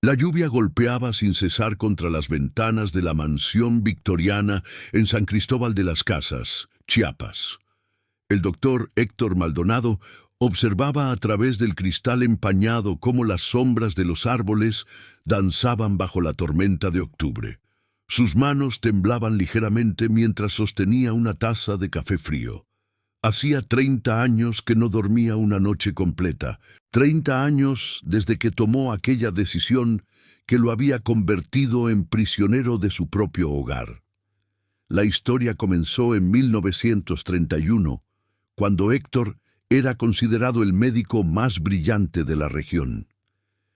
La lluvia golpeaba sin cesar contra las ventanas de la mansión victoriana en San Cristóbal de las Casas, Chiapas. El doctor Héctor Maldonado observaba a través del cristal empañado cómo las sombras de los árboles danzaban bajo la tormenta de octubre. Sus manos temblaban ligeramente mientras sostenía una taza de café frío. Hacía 30 años que no dormía una noche completa, 30 años desde que tomó aquella decisión que lo había convertido en prisionero de su propio hogar. La historia comenzó en 1931, cuando Héctor era considerado el médico más brillante de la región.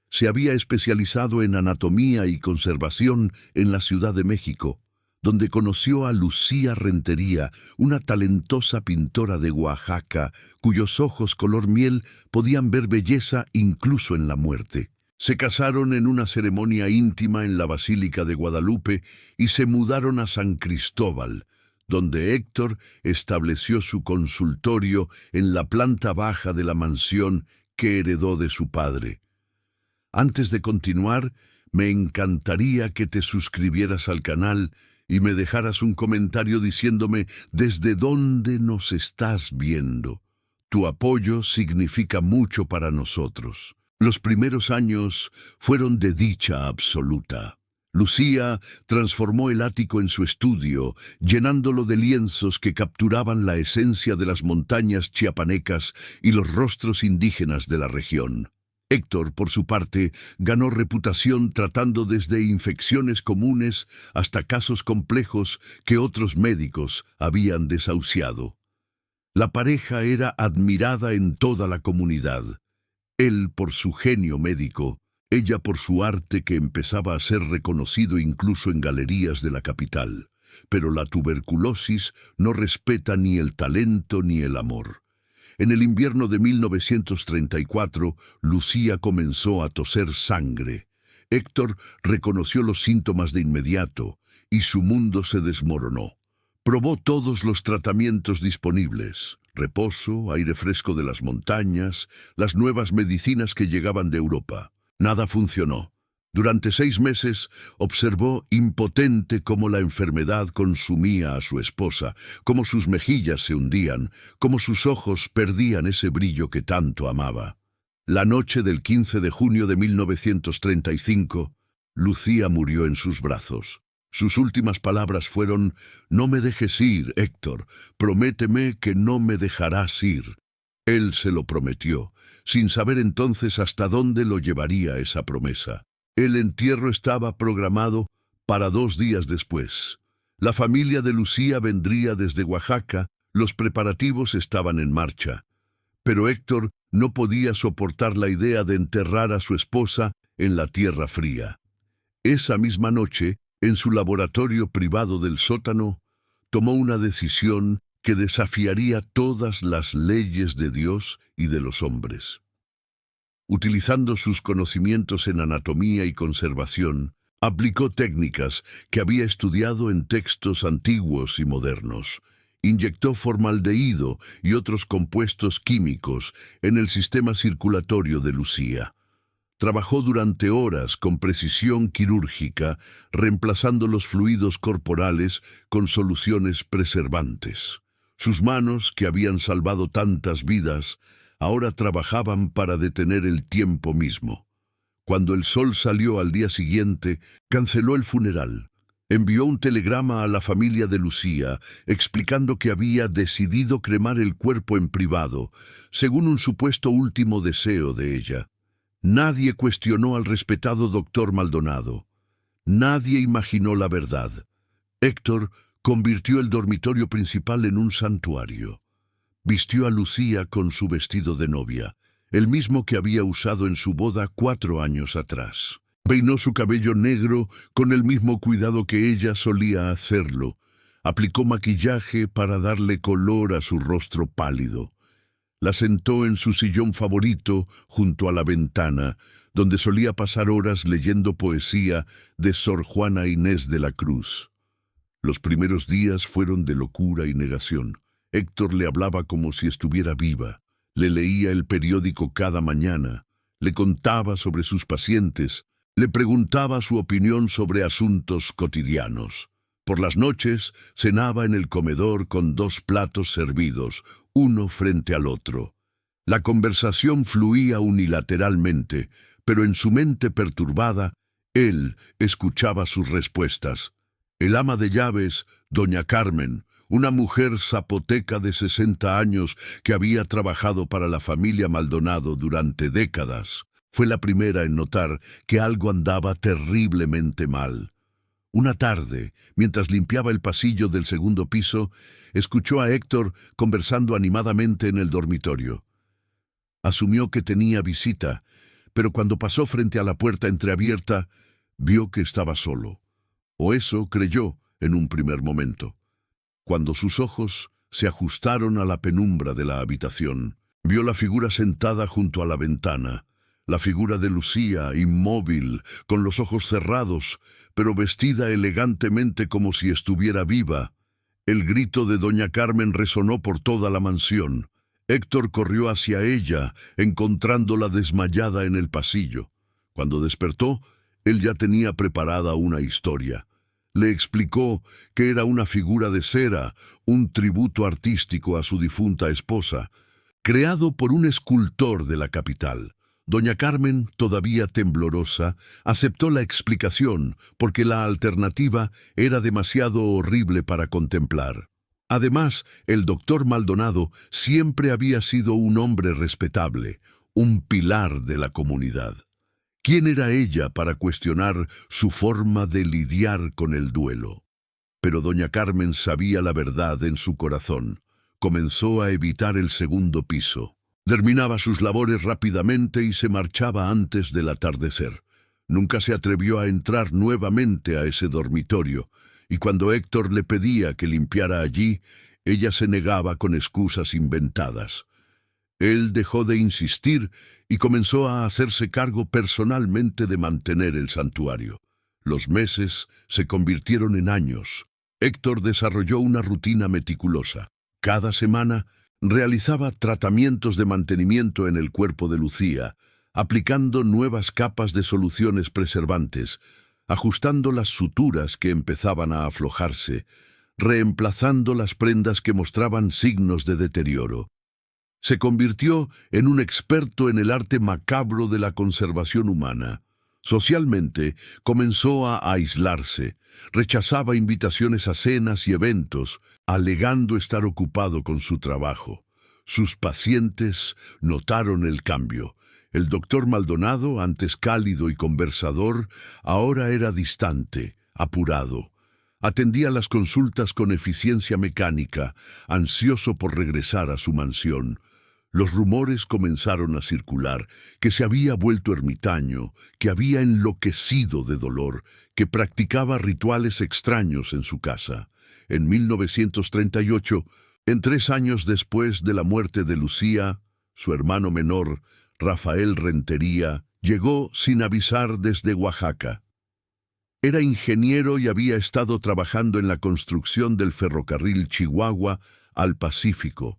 Se había especializado en anatomía y conservación en la Ciudad de México, donde conoció a Lucía Rentería, una talentosa pintora de Oaxaca, cuyos ojos color miel podían ver belleza incluso en la muerte. Se casaron en una ceremonia íntima en la Basílica de Guadalupe y se mudaron a San Cristóbal, donde Héctor estableció su consultorio en la planta baja de la mansión que heredó de su padre. Antes de continuar, me encantaría que te suscribieras al canal y me dejaras un comentario diciéndome desde dónde nos estás viendo. Tu apoyo significa mucho para nosotros. Los primeros años fueron de dicha absoluta. Lucía transformó el ático en su estudio, llenándolo de lienzos que capturaban la esencia de las montañas chiapanecas y los rostros indígenas de la región. Héctor, por su parte, ganó reputación tratando desde infecciones comunes hasta casos complejos que otros médicos habían desahuciado. La pareja era admirada en toda la comunidad. Él por su genio médico, ella por su arte que empezaba a ser reconocido incluso en galerías de la capital. Pero la tuberculosis no respeta ni el talento ni el amor. En el invierno de 1934, Lucía comenzó a toser sangre. Héctor reconoció los síntomas de inmediato y su mundo se desmoronó. Probó todos los tratamientos disponibles: reposo, aire fresco de las montañas, las nuevas medicinas que llegaban de Europa. Nada funcionó. Durante 6 meses observó impotente cómo la enfermedad consumía a su esposa, cómo sus mejillas se hundían, cómo sus ojos perdían ese brillo que tanto amaba. La noche del 15 de junio de 1935, Lucía murió en sus brazos. Sus últimas palabras fueron: «No me dejes ir, Héctor, prométeme que no me dejarás ir». Él se lo prometió, sin saber entonces hasta dónde lo llevaría esa promesa. El entierro estaba programado para 2 días después. La familia de Lucía vendría desde Oaxaca, los preparativos estaban en marcha. Pero Héctor no podía soportar la idea de enterrar a su esposa en la tierra fría. Esa misma noche, en su laboratorio privado del sótano, tomó una decisión que desafiaría todas las leyes de Dios y de los hombres. Utilizando sus conocimientos en anatomía y conservación, aplicó técnicas que había estudiado en textos antiguos y modernos. Inyectó formaldehído y otros compuestos químicos en el sistema circulatorio de Lucía. Trabajó durante horas con precisión quirúrgica, reemplazando los fluidos corporales con soluciones preservantes. Sus manos, que habían salvado tantas vidas, ahora trabajaban para detener el tiempo mismo. Cuando el sol salió al día siguiente, canceló el funeral. Envió un telegrama a la familia de Lucía, explicando que había decidido cremar el cuerpo en privado, según un supuesto último deseo de ella. Nadie cuestionó al respetado doctor Maldonado. Nadie imaginó la verdad. Héctor convirtió el dormitorio principal en un santuario. Vistió a Lucía con su vestido de novia, el mismo que había usado en su boda 4 años atrás. Peinó su cabello negro con el mismo cuidado que ella solía hacerlo. Aplicó maquillaje para darle color a su rostro pálido. La sentó en su sillón favorito junto a la ventana, donde solía pasar horas leyendo poesía de Sor Juana Inés de la Cruz. Los primeros días fueron de locura y negación. Héctor le hablaba como si estuviera viva, le leía el periódico cada mañana, le contaba sobre sus pacientes, Le preguntaba su opinión sobre asuntos cotidianos. Por las noches cenaba en el comedor con 2 platos servidos, uno frente al otro. La conversación fluía unilateralmente, pero en su mente perturbada, él escuchaba sus respuestas. El ama de llaves, doña Carmen, una mujer zapoteca de 60 años que había trabajado para la familia Maldonado durante décadas, fue la primera en notar que algo andaba terriblemente mal. Una tarde, mientras limpiaba el pasillo del segundo piso, escuchó a Héctor conversando animadamente en el dormitorio. Asumió que tenía visita, pero cuando pasó frente a la puerta entreabierta, vio que estaba solo. O eso creyó en un primer momento. Cuando sus ojos se ajustaron a la penumbra de la habitación, vio la figura sentada junto a la ventana, la figura de Lucía, inmóvil, con los ojos cerrados, pero vestida elegantemente como si estuviera viva. El grito de doña Carmen resonó por toda la mansión. Héctor corrió hacia ella, encontrándola desmayada en el pasillo. Cuando despertó, él ya tenía preparada una historia. Le explicó que era una figura de cera, un tributo artístico a su difunta esposa, creado por un escultor de la capital. Doña Carmen, todavía temblorosa, aceptó la explicación porque la alternativa era demasiado horrible para contemplar. Además, el doctor Maldonado siempre había sido un hombre respetable, un pilar de la comunidad. ¿Quién era ella para cuestionar su forma de lidiar con el duelo? Pero doña Carmen sabía la verdad en su corazón. Comenzó a evitar el segundo piso. Terminaba sus labores rápidamente y se marchaba antes del atardecer. Nunca se atrevió a entrar nuevamente a ese dormitorio, y cuando Héctor le pedía que limpiara allí, ella se negaba con excusas inventadas. Él dejó de insistir y comenzó a hacerse cargo personalmente de mantener el santuario. Los meses se convirtieron en años. Héctor desarrolló una rutina meticulosa. Cada semana realizaba tratamientos de mantenimiento en el cuerpo de Lucía, aplicando nuevas capas de soluciones preservantes, ajustando las suturas que empezaban a aflojarse, reemplazando las prendas que mostraban signos de deterioro. Se convirtió en un experto en el arte macabro de la conservación humana. Socialmente, comenzó a aislarse, rechazaba invitaciones a cenas y eventos, alegando estar ocupado con su trabajo. Sus pacientes notaron el cambio. El doctor Maldonado, antes cálido y conversador, ahora era distante, apurado. Atendía las consultas con eficiencia mecánica, ansioso por regresar a su mansión. Los rumores comenzaron a circular, que se había vuelto ermitaño, que había enloquecido de dolor, que practicaba rituales extraños en su casa. En 1938, en 3 años después de la muerte de Lucía, su hermano menor, Rafael Rentería, llegó sin avisar desde Oaxaca. Era ingeniero y había estado trabajando en la construcción del ferrocarril Chihuahua al Pacífico.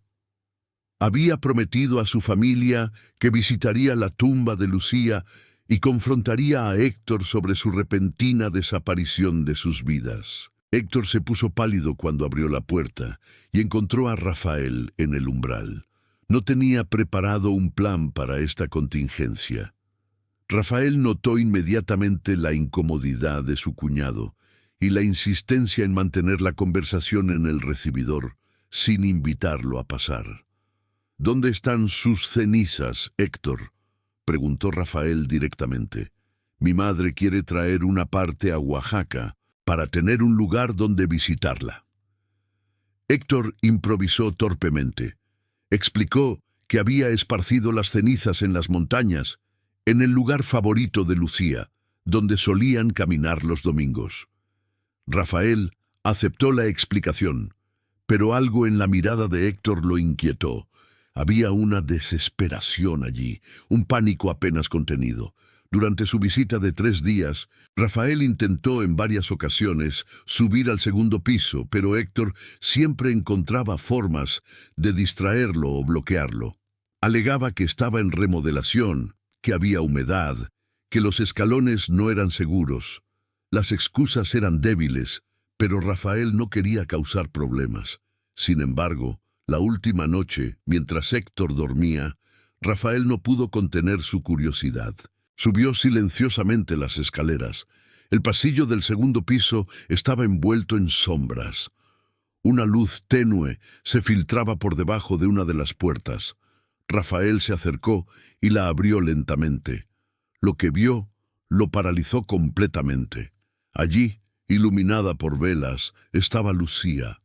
Había prometido a su familia que visitaría la tumba de Lucía y confrontaría a Héctor sobre su repentina desaparición de sus vidas. Héctor se puso pálido cuando abrió la puerta y encontró a Rafael en el umbral. No tenía preparado un plan para esta contingencia. Rafael notó inmediatamente la incomodidad de su cuñado y la insistencia en mantener la conversación en el recibidor, sin invitarlo a pasar. «¿Dónde están sus cenizas, Héctor?», preguntó Rafael directamente. «Mi madre quiere traer una parte a Oaxaca para tener un lugar donde visitarla». Héctor improvisó torpemente. Explicó que había esparcido las cenizas en las montañas, en el lugar favorito de Lucía, donde solían caminar los domingos. Rafael aceptó la explicación, pero algo en la mirada de Héctor lo inquietó. Había una desesperación allí, un pánico apenas contenido. Durante su visita de 3 días, Rafael intentó en varias ocasiones subir al segundo piso, pero Héctor siempre encontraba formas de distraerlo o bloquearlo. Alegaba que estaba en remodelación, que había humedad, que los escalones no eran seguros. Las excusas eran débiles, pero Rafael no quería causar problemas. Sin embargo, la última noche, mientras Héctor dormía, Rafael no pudo contener su curiosidad. Subió silenciosamente las escaleras. El pasillo del segundo piso estaba envuelto en sombras. Una luz tenue se filtraba por debajo de una de las puertas. Rafael se acercó y la abrió lentamente. Lo que vio lo paralizó completamente. Allí, iluminada por velas, estaba Lucía.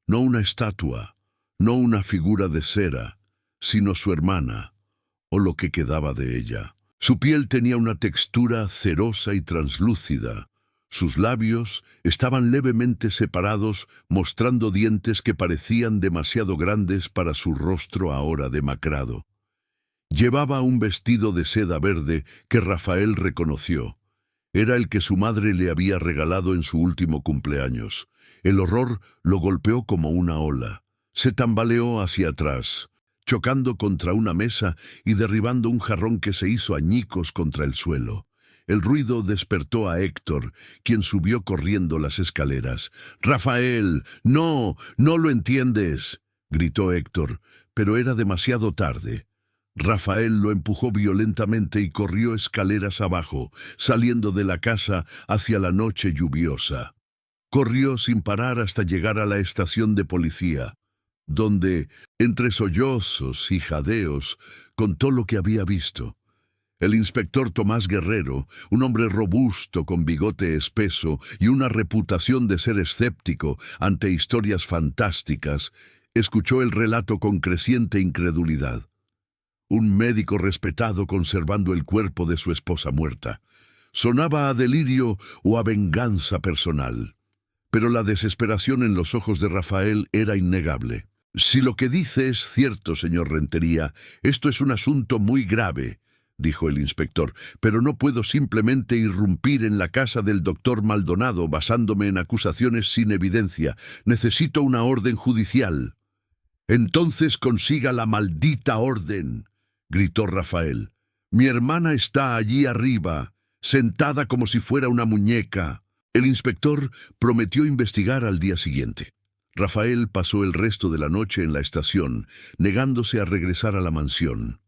No una estatua, no una figura de cera, sino su hermana, o lo que quedaba de ella. Su piel tenía una textura cerosa y translúcida. Sus labios estaban levemente separados, mostrando dientes que parecían demasiado grandes para su rostro ahora demacrado. Llevaba un vestido de seda verde que Rafael reconoció. Era el que su madre le había regalado en su último cumpleaños. El horror lo golpeó como una ola. Se tambaleó hacia atrás, chocando contra una mesa y derribando un jarrón que se hizo añicos contra el suelo. El ruido despertó a Héctor, quien subió corriendo las escaleras. «¡Rafael! ¡No! ¡No lo entiendes!», gritó Héctor, pero era demasiado tarde. Rafael lo empujó violentamente y corrió escaleras abajo, saliendo de la casa hacia la noche lluviosa. Corrió sin parar hasta llegar a la estación de policía, donde, entre sollozos y jadeos, contó lo que había visto. El inspector Tomás Guerrero, un hombre robusto con bigote espeso y una reputación de ser escéptico ante historias fantásticas, escuchó el relato con creciente incredulidad. Un médico respetado conservando el cuerpo de su esposa muerta. Sonaba a delirio o a venganza personal. Pero la desesperación en los ojos de Rafael era innegable. «Si lo que dice es cierto, señor Rentería, esto es un asunto muy grave», dijo el inspector, «pero no puedo simplemente irrumpir en la casa del doctor Maldonado basándome en acusaciones sin evidencia. Necesito una orden judicial». «Entonces consiga la maldita orden», gritó Rafael. «Mi hermana está allí arriba, sentada como si fuera una muñeca». El inspector prometió investigar al día siguiente. Rafael pasó el resto de la noche en la estación, negándose a regresar a la mansión.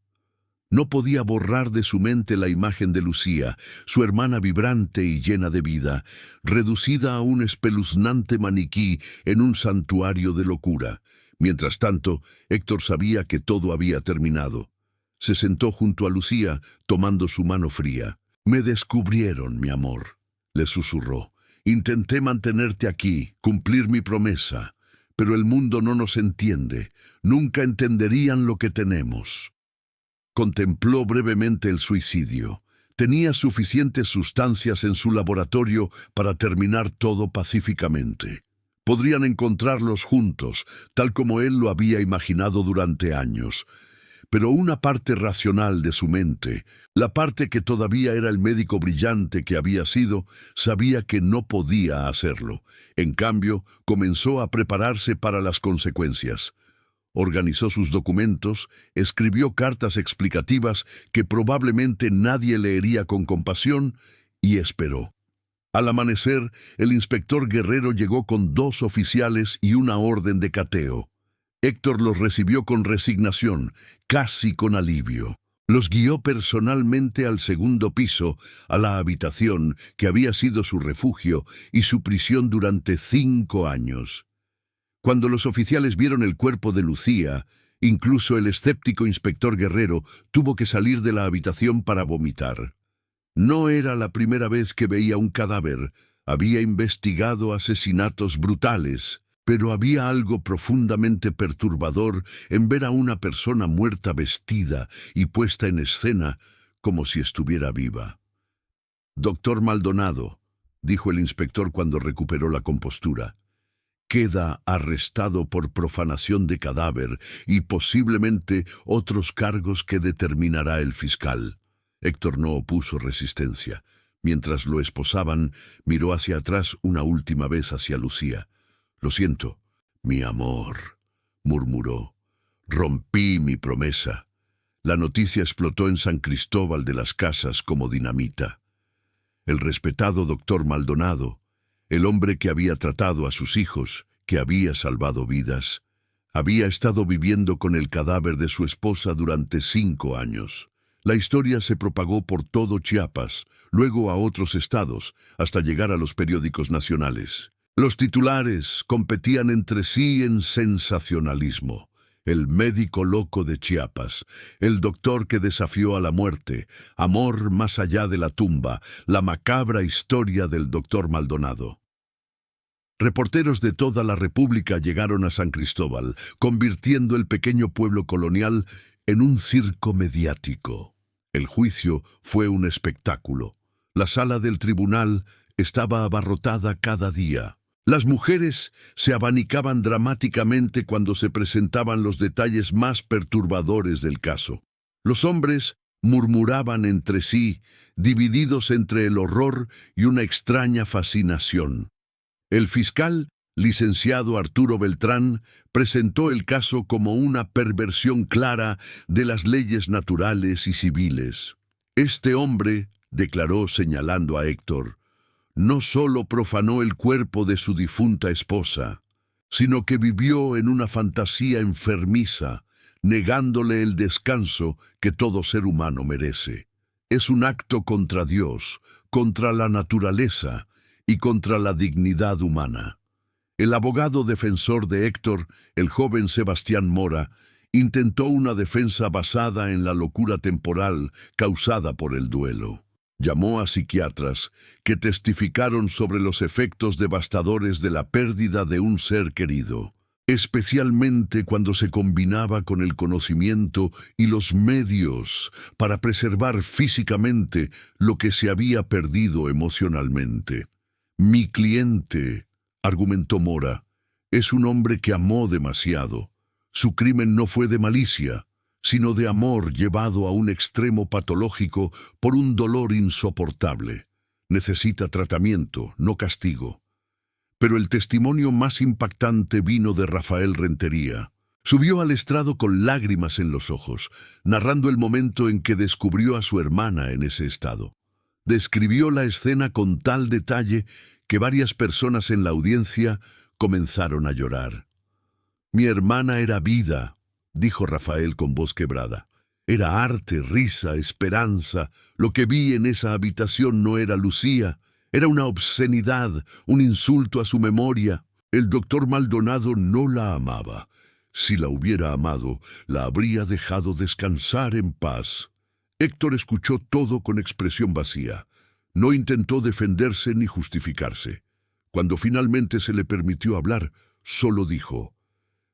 No podía borrar de su mente la imagen de Lucía, su hermana vibrante y llena de vida, reducida a un espeluznante maniquí en un santuario de locura. Mientras tanto, Héctor sabía que todo había terminado. Se sentó junto a Lucía, tomando su mano fría. «Me descubrieron, mi amor», le susurró. «Intenté mantenerte aquí, cumplir mi promesa, pero el mundo no nos entiende. Nunca entenderían lo que tenemos». Contempló brevemente el suicidio. Tenía suficientes sustancias en su laboratorio para terminar todo pacíficamente. Podrían encontrarlos juntos, tal como él lo había imaginado durante años. Pero una parte racional de su mente, la parte que todavía era el médico brillante que había sido, sabía que no podía hacerlo. En cambio, comenzó a prepararse para las consecuencias. Organizó sus documentos, escribió cartas explicativas que probablemente nadie leería con compasión y esperó. Al amanecer, el inspector Guerrero llegó con 2 oficiales y una orden de cateo. Héctor los recibió con resignación, casi con alivio. Los guió personalmente al segundo piso, a la habitación que había sido su refugio y su prisión durante 5 años. Cuando los oficiales vieron el cuerpo de Lucía, incluso el escéptico inspector Guerrero tuvo que salir de la habitación para vomitar. No era la primera vez que veía un cadáver. Había investigado asesinatos brutales, pero había algo profundamente perturbador en ver a una persona muerta vestida y puesta en escena como si estuviera viva. «Doctor Maldonado», dijo el inspector cuando recuperó la compostura, «queda arrestado por profanación de cadáver y posiblemente otros cargos que determinará el fiscal». Héctor no opuso resistencia. Mientras lo esposaban, miró hacia atrás una última vez hacia Lucía. «Lo siento, mi amor», murmuró. «Rompí mi promesa. La noticia explotó en San Cristóbal de las Casas como dinamita. El respetado doctor Maldonado, el hombre que había tratado a sus hijos, que había salvado vidas, había estado viviendo con el cadáver de su esposa durante 5 años. La historia se propagó por todo Chiapas, luego a otros estados, hasta llegar a los periódicos nacionales. Los titulares competían entre sí en sensacionalismo. El médico loco de Chiapas, el doctor que desafió a la muerte, amor más allá de la tumba, la macabra historia del doctor Maldonado. Reporteros de toda la República llegaron a San Cristóbal, convirtiendo el pequeño pueblo colonial en un circo mediático. El juicio fue un espectáculo. La sala del tribunal estaba abarrotada cada día. Las mujeres se abanicaban dramáticamente cuando se presentaban los detalles más perturbadores del caso. Los hombres murmuraban entre sí, divididos entre el horror y una extraña fascinación. El fiscal, licenciado Arturo Beltrán, presentó el caso como una perversión clara de las leyes naturales y civiles. Este hombre, declaró señalando a Héctor, no solo profanó el cuerpo de su difunta esposa, sino que vivió en una fantasía enfermiza, negándole el descanso que todo ser humano merece. Es un acto contra Dios, contra la naturaleza y contra la dignidad humana. El abogado defensor de Héctor, el joven Sebastián Mora, intentó una defensa basada en la locura temporal causada por el duelo. Llamó a psiquiatras que testificaron sobre los efectos devastadores de la pérdida de un ser querido, especialmente cuando se combinaba con el conocimiento y los medios para preservar físicamente lo que se había perdido emocionalmente. Mi cliente, argumentó Mora, es un hombre que amó demasiado. Su crimen no fue de malicia, sino de amor llevado a un extremo patológico por un dolor insoportable. Necesita tratamiento, no castigo. Pero el testimonio más impactante vino de Rafael Rentería. Subió al estrado con lágrimas en los ojos, narrando el momento en que descubrió a su hermana en ese estado. Describió la escena con tal detalle que varias personas en la audiencia comenzaron a llorar. Mi hermana era vida, dijo Rafael con voz quebrada. Era arte, risa, esperanza. Lo que vi en esa habitación no era Lucía. Era una obscenidad, un insulto a su memoria. El doctor Maldonado no la amaba. Si la hubiera amado, la habría dejado descansar en paz. Héctor escuchó todo con expresión vacía. No intentó defenderse ni justificarse. Cuando finalmente se le permitió hablar, solo dijo: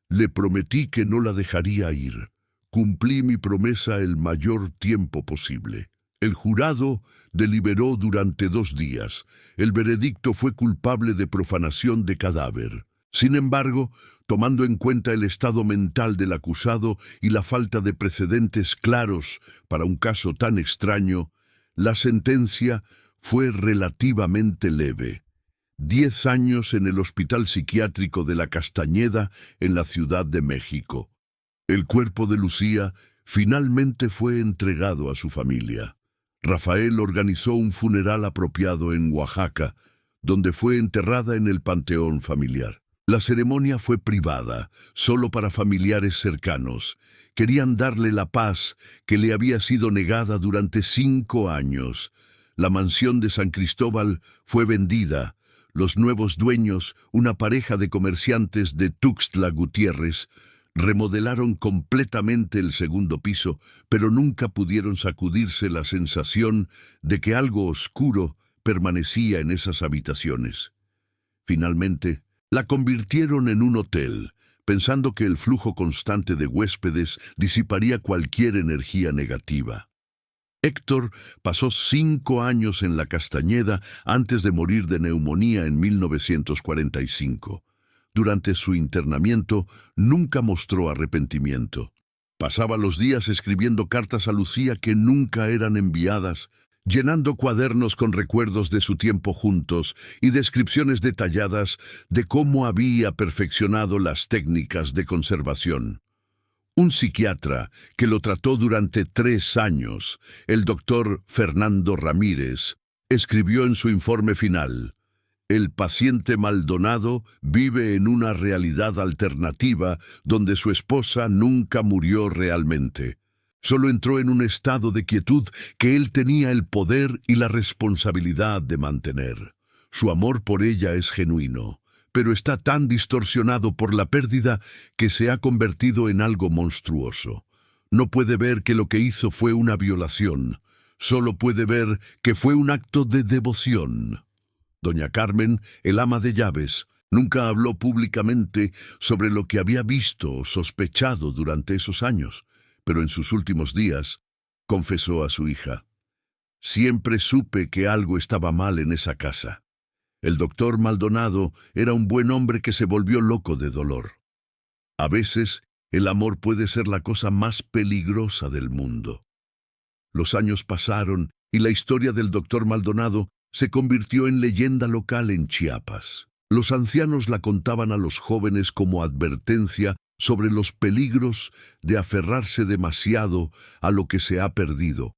le prometí que no la dejaría ir. Cumplí mi promesa el mayor tiempo posible. El jurado deliberó durante 2 días. El veredicto fue culpable de profanación de cadáver. Sin embargo, tomando en cuenta el estado mental del acusado y la falta de precedentes claros para un caso tan extraño, la sentencia fue relativamente leve. 10 años en el Hospital Psiquiátrico de la Castañeda, en la Ciudad de México. El cuerpo de Lucía finalmente fue entregado a su familia. Rafael organizó un funeral apropiado en Oaxaca, donde fue enterrada en el panteón familiar. La ceremonia fue privada, solo para familiares cercanos. Querían darle la paz que le había sido negada durante 5 años. La mansión de San Cristóbal fue vendida. Los nuevos dueños, una pareja de comerciantes de Tuxtla Gutiérrez, remodelaron completamente el segundo piso, pero nunca pudieron sacudirse la sensación de que algo oscuro permanecía en esas habitaciones. Finalmente, la convirtieron en un hotel, pensando que el flujo constante de huéspedes disiparía cualquier energía negativa. Héctor pasó 5 años en la Castañeda antes de morir de neumonía en 1945. Durante su internamiento, nunca mostró arrepentimiento. Pasaba los días escribiendo cartas a Lucía que nunca eran enviadas, llenando cuadernos con recuerdos de su tiempo juntos y descripciones detalladas de cómo había perfeccionado las técnicas de conservación. Un psiquiatra que lo trató durante 3 años, el doctor Fernando Ramírez, escribió en su informe final: el paciente Maldonado vive en una realidad alternativa donde su esposa nunca murió realmente. Solo entró en un estado de quietud que él tenía el poder y la responsabilidad de mantener. Su amor por ella es genuino, pero está tan distorsionado por la pérdida que se ha convertido en algo monstruoso. No puede ver que lo que hizo fue una violación, solo puede ver que fue un acto de devoción. Doña Carmen, el ama de llaves, nunca habló públicamente sobre lo que había visto o sospechado durante esos años, pero en sus últimos días confesó a su hija: siempre supe que algo estaba mal en esa casa. El doctor Maldonado era un buen hombre que se volvió loco de dolor. A veces, el amor puede ser la cosa más peligrosa del mundo. Los años pasaron y la historia del doctor Maldonado se convirtió en leyenda local en Chiapas. Los ancianos la contaban a los jóvenes como advertencia sobre los peligros de aferrarse demasiado a lo que se ha perdido.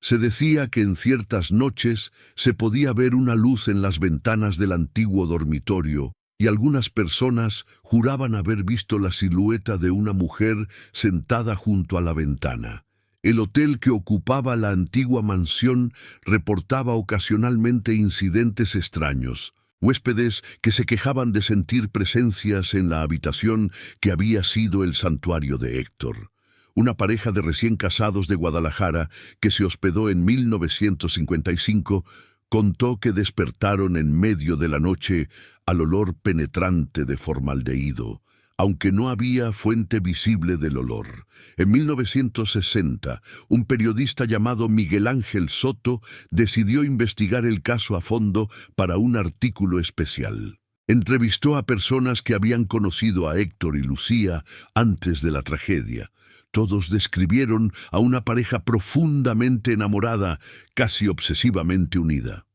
Se decía que en ciertas noches se podía ver una luz en las ventanas del antiguo dormitorio, y algunas personas juraban haber visto la silueta de una mujer sentada junto a la ventana. El hotel que ocupaba la antigua mansión reportaba ocasionalmente incidentes extraños, huéspedes que se quejaban de sentir presencias en la habitación que había sido el santuario de Héctor. Una pareja de recién casados de Guadalajara, que se hospedó en 1955, contó que despertaron en medio de la noche al olor penetrante de formaldehído, aunque no había fuente visible del olor. En 1960, un periodista llamado Miguel Ángel Soto decidió investigar el caso a fondo para un artículo especial. Entrevistó a personas que habían conocido a Héctor y Lucía antes de la tragedia. Todos describieron a una pareja profundamente enamorada, casi obsesivamente unida.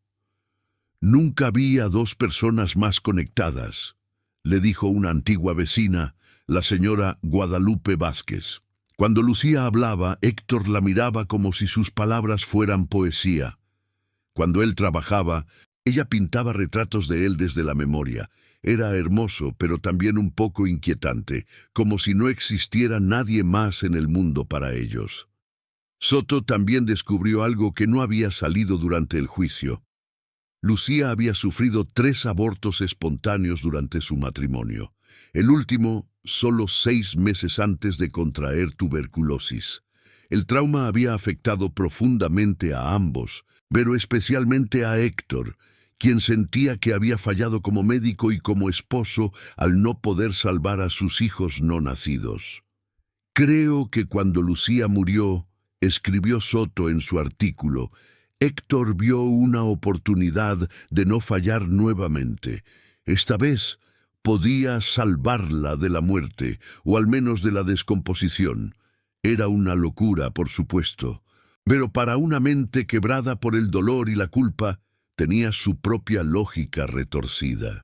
Nunca vi a dos personas más conectadas, le dijo una antigua vecina, la señora Guadalupe Vázquez. Cuando Lucía hablaba, Héctor la miraba como si sus palabras fueran poesía. Cuando él trabajaba, ella pintaba retratos de él desde la memoria. Era hermoso, pero también un poco inquietante, como si no existiera nadie más en el mundo para ellos. Soto también descubrió algo que no había salido durante el juicio. Lucía había sufrido 3 abortos espontáneos durante su matrimonio. El último, solo 6 meses antes de contraer tuberculosis. El trauma había afectado profundamente a ambos, pero especialmente a Héctor, quien sentía que había fallado como médico y como esposo al no poder salvar a sus hijos no nacidos. Creo que cuando Lucía murió, escribió Soto en su artículo, Héctor vio una oportunidad de no fallar nuevamente. Esta vez podía salvarla de la muerte, o al menos de la descomposición. Era una locura, por supuesto, pero para una mente quebrada por el dolor y la culpa, tenía su propia lógica retorcida.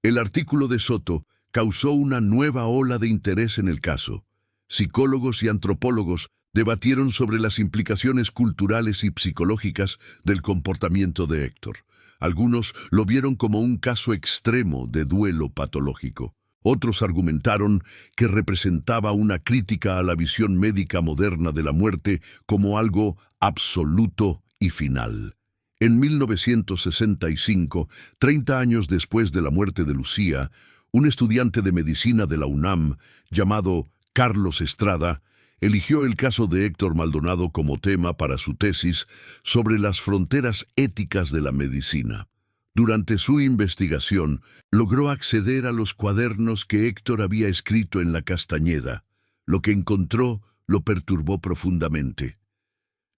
El artículo de Soto causó una nueva ola de interés en el caso. Psicólogos y antropólogos debatieron sobre las implicaciones culturales y psicológicas del comportamiento de Héctor. Algunos lo vieron como un caso extremo de duelo patológico. Otros argumentaron que representaba una crítica a la visión médica moderna de la muerte como algo absoluto y final. En 1965, 30 años después de la muerte de Lucía, un estudiante de medicina de la UNAM, llamado Carlos Estrada, eligió el caso de Héctor Maldonado como tema para su tesis sobre las fronteras éticas de la medicina. Durante su investigación, logró acceder a los cuadernos que Héctor había escrito en la Castañeda. Lo que encontró lo perturbó profundamente.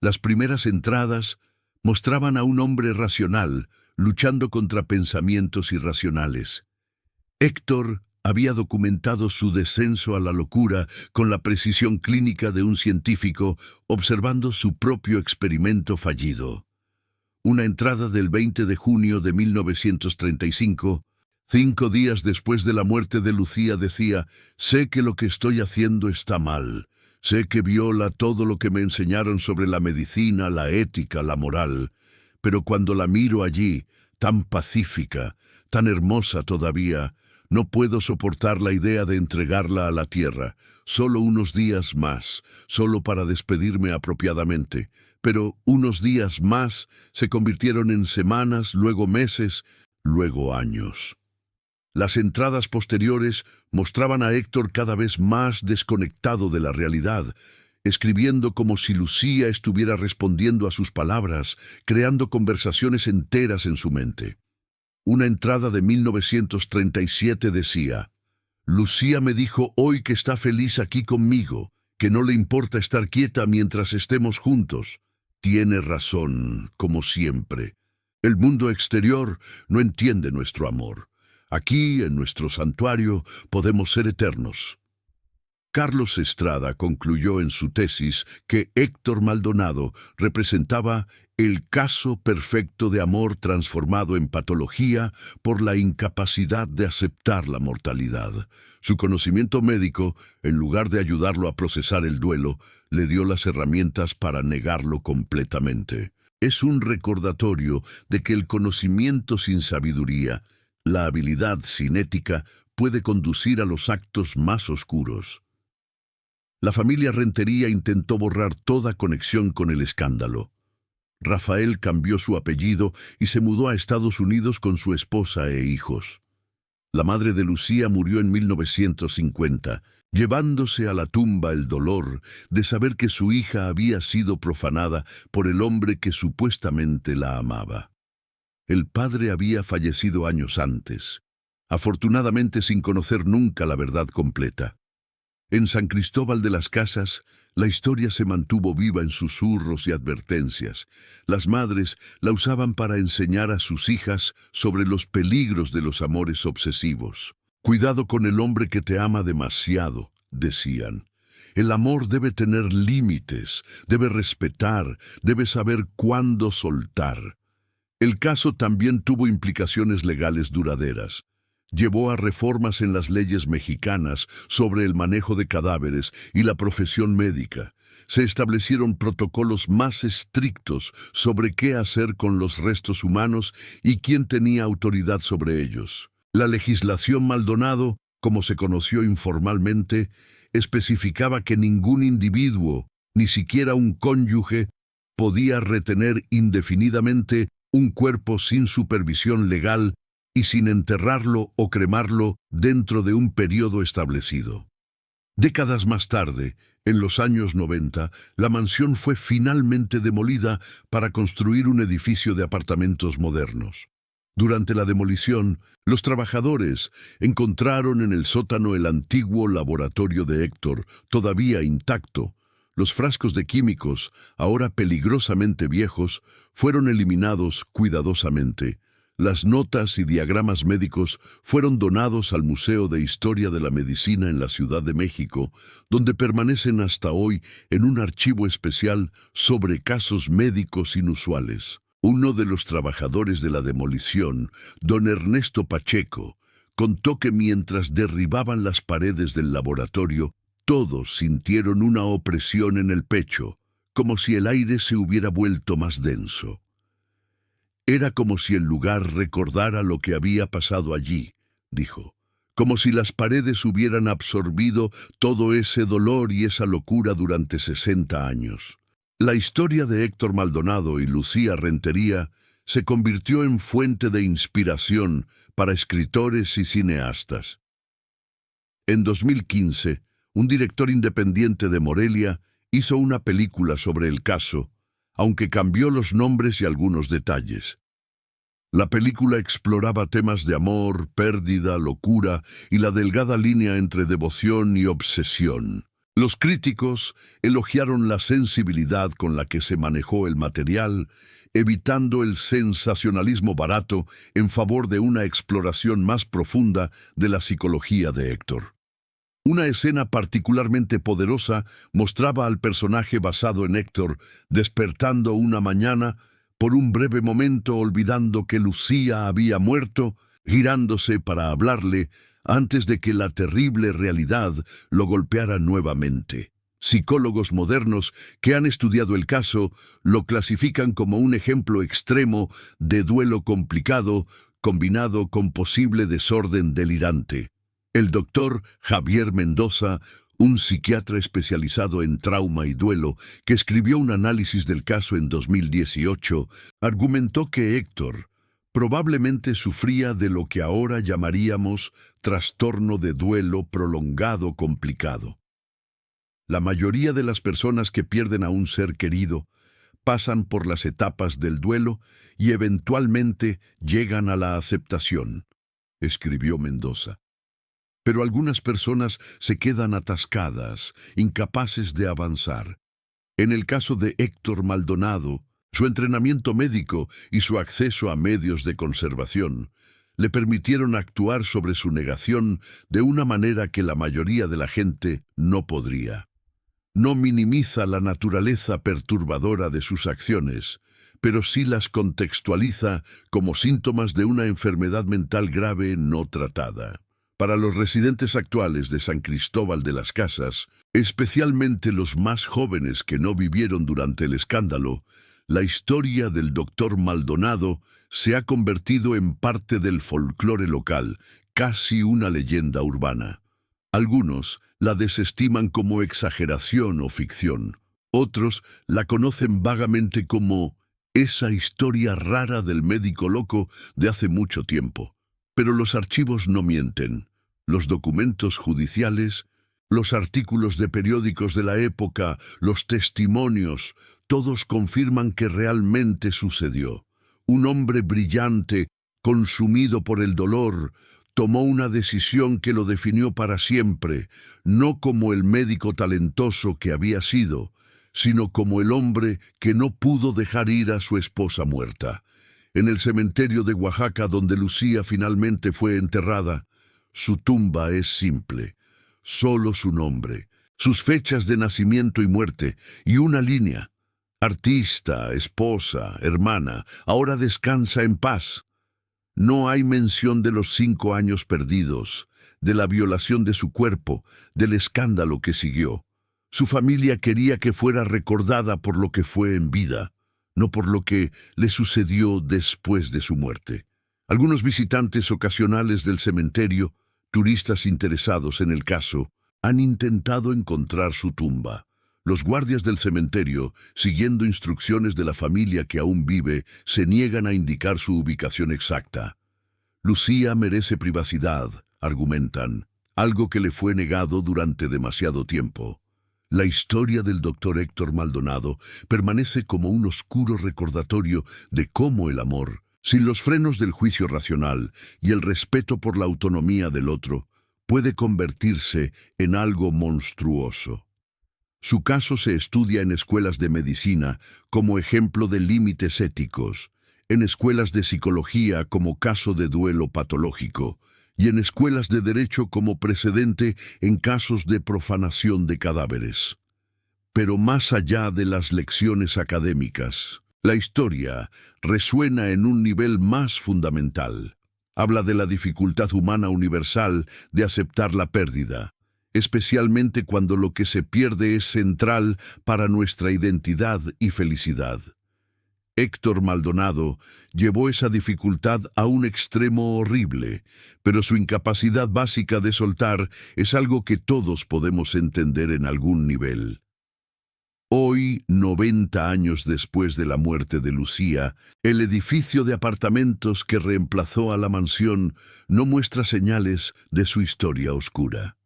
Las primeras entradas mostraban a un hombre racional, luchando contra pensamientos irracionales. Héctor había documentado su descenso a la locura con la precisión clínica de un científico, observando su propio experimento fallido. Una entrada del 20 de junio de 1935 5 días después de la muerte de Lucía decía: «Sé que lo que estoy haciendo está mal. Sé que viola todo lo que me enseñaron sobre la medicina, la ética, la moral. Pero cuando la miro allí, tan pacífica, tan hermosa todavía, no puedo soportar la idea de entregarla a la tierra. Solo unos días más, solo para despedirme apropiadamente. Pero unos días más se convirtieron en semanas, luego meses, luego años». Las entradas posteriores mostraban a Héctor cada vez más desconectado de la realidad, escribiendo como si Lucía estuviera respondiendo a sus palabras, creando conversaciones enteras en su mente. Una entrada de 1937 decía: «Lucía me dijo hoy que está feliz aquí conmigo, que no le importa estar quieta mientras estemos juntos. Tiene razón, como siempre. El mundo exterior no entiende nuestro amor. Aquí, en nuestro santuario, podemos ser eternos». Carlos Estrada concluyó en su tesis que Héctor Maldonado representaba el caso perfecto de amor transformado en patología por la incapacidad de aceptar la mortalidad. Su conocimiento médico, en lugar de ayudarlo a procesar el duelo, le dio las herramientas para negarlo completamente. Es un recordatorio de que el conocimiento sin sabiduría, la habilidad sin ética, puede conducir a los actos más oscuros. La familia Rentería intentó borrar toda conexión con el escándalo. Rafael cambió su apellido y se mudó a Estados Unidos con su esposa e hijos. La madre de Lucía murió en 1950, llevándose a la tumba el dolor de saber que su hija había sido profanada por el hombre que supuestamente la amaba. El padre había fallecido años antes, afortunadamente sin conocer nunca la verdad completa. En San Cristóbal de las Casas, la historia se mantuvo viva en susurros y advertencias. Las madres la usaban para enseñar a sus hijas sobre los peligros de los amores obsesivos. «Cuidado con el hombre que te ama demasiado», decían. «El amor debe tener límites, debe respetar, debe saber cuándo soltar». El caso también tuvo implicaciones legales duraderas. Llevó a reformas en las leyes mexicanas sobre el manejo de cadáveres y la profesión médica. Se establecieron protocolos más estrictos sobre qué hacer con los restos humanos y quién tenía autoridad sobre ellos. La legislación Maldonado, como se conoció informalmente, especificaba que ningún individuo, ni siquiera un cónyuge, podía retener indefinidamente un cuerpo sin supervisión legal y sin enterrarlo o cremarlo dentro de un periodo establecido. Décadas más tarde, en los años 90, la mansión fue finalmente demolida para construir un edificio de apartamentos modernos. Durante la demolición, los trabajadores encontraron en el sótano el antiguo laboratorio de Héctor, todavía intacto. Los frascos de químicos, ahora peligrosamente viejos, fueron eliminados cuidadosamente. Las notas y diagramas médicos fueron donados al Museo de Historia de la Medicina en la Ciudad de México, donde permanecen hasta hoy en un archivo especial sobre casos médicos inusuales. Uno de los trabajadores de la demolición, don Ernesto Pacheco, contó que mientras derribaban las paredes del laboratorio, todos sintieron una opresión en el pecho, como si el aire se hubiera vuelto más denso. Era como si el lugar recordara lo que había pasado allí, dijo, como si las paredes hubieran absorbido todo ese dolor y esa locura durante 60 años. La historia de Héctor Maldonado y Lucía Rentería se convirtió en fuente de inspiración para escritores y cineastas. En 2015, un director independiente de Morelia hizo una película sobre el caso, aunque cambió los nombres y algunos detalles. La película exploraba temas de amor, pérdida, locura y la delgada línea entre devoción y obsesión. Los críticos elogiaron la sensibilidad con la que se manejó el material, evitando el sensacionalismo barato en favor de una exploración más profunda de la psicología de Héctor. Una escena particularmente poderosa mostraba al personaje basado en Héctor despertando una mañana, por un breve momento olvidando que Lucía había muerto girándose para hablarle antes de que la terrible realidad lo golpeara nuevamente. Psicólogos modernos que han estudiado el caso lo clasifican como un ejemplo extremo de duelo complicado combinado con posible desorden delirante. El doctor Javier Mendoza, un psiquiatra especializado en trauma y duelo, que escribió un análisis del caso en 2018, argumentó que Héctor probablemente sufría de lo que ahora llamaríamos trastorno de duelo prolongado complicado. La mayoría de las personas que pierden a un ser querido pasan por las etapas del duelo y eventualmente llegan a la aceptación, escribió Mendoza. Pero algunas personas se quedan atascadas, incapaces de avanzar. En el caso de Héctor Maldonado, su entrenamiento médico y su acceso a medios de conservación le permitieron actuar sobre su negación de una manera que la mayoría de la gente no podría. No minimiza la naturaleza perturbadora de sus acciones, pero sí las contextualiza como síntomas de una enfermedad mental grave no tratada. Para los residentes actuales de San Cristóbal de las Casas, especialmente los más jóvenes que no vivieron durante el escándalo, la historia del doctor Maldonado se ha convertido en parte del folclore local, casi una leyenda urbana. Algunos la desestiman como exageración o ficción. Otros la conocen vagamente como esa historia rara del médico loco de hace mucho tiempo. Pero los archivos no mienten. Los documentos judiciales, los artículos de periódicos de la época, los testimonios, todos confirman que realmente sucedió. Un hombre brillante, consumido por el dolor, tomó una decisión que lo definió para siempre, no como el médico talentoso que había sido, sino como el hombre que no pudo dejar ir a su esposa muerta. En el cementerio de Oaxaca, donde Lucía finalmente fue enterrada, su tumba es simple, solo su nombre, sus fechas de nacimiento y muerte, y una línea: artista, esposa, hermana, ahora descansa en paz. No hay mención de los 5 años perdidos, de la violación de su cuerpo, del escándalo que siguió. Su familia quería que fuera recordada por lo que fue en vida, no por lo que le sucedió después de su muerte. Algunos visitantes ocasionales del cementerio, turistas interesados en el caso, han intentado encontrar su tumba. Los guardias del cementerio, siguiendo instrucciones de la familia que aún vive, se niegan a indicar su ubicación exacta. Lucía merece privacidad, argumentan, algo que le fue negado durante demasiado tiempo. La historia del doctor Héctor Maldonado permanece como un oscuro recordatorio de cómo el amor, sin los frenos del juicio racional y el respeto por la autonomía del otro, puede convertirse en algo monstruoso. Su caso se estudia en escuelas de medicina como ejemplo de límites éticos, en escuelas de psicología como caso de duelo patológico, y en escuelas de derecho como precedente en casos de profanación de cadáveres. Pero más allá de las lecciones académicas, la historia resuena en un nivel más fundamental. Habla de la dificultad humana universal de aceptar la pérdida, especialmente cuando lo que se pierde es central para nuestra identidad y felicidad. Héctor Maldonado llevó esa dificultad a un extremo horrible, pero su incapacidad básica de soltar es algo que todos podemos entender en algún nivel. Hoy, 90 años después de la muerte de Lucía, el edificio de apartamentos que reemplazó a la mansión no muestra señales de su historia oscura.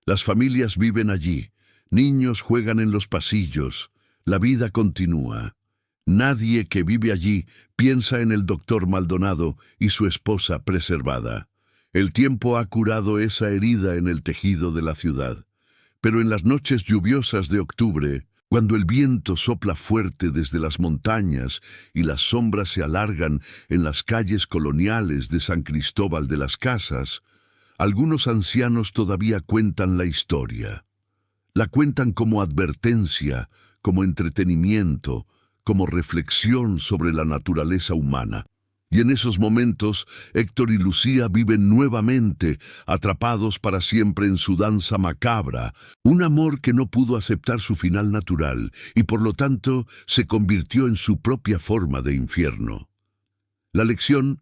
Las familias viven allí, niños juegan en los pasillos, la vida continúa. Nadie que vive allí piensa en el doctor Maldonado y su esposa preservada. El tiempo ha curado esa herida en el tejido de la ciudad. Pero en las noches lluviosas de octubre, cuando el viento sopla fuerte desde las montañas y las sombras se alargan en las calles coloniales de San Cristóbal de las Casas, algunos ancianos todavía cuentan la historia. La cuentan como advertencia, como entretenimiento, como reflexión sobre la naturaleza humana. Y en esos momentos, Héctor y Lucía viven nuevamente, atrapados para siempre en su danza macabra, un amor que no pudo aceptar su final natural y por lo tanto se convirtió en su propia forma de infierno. La lección,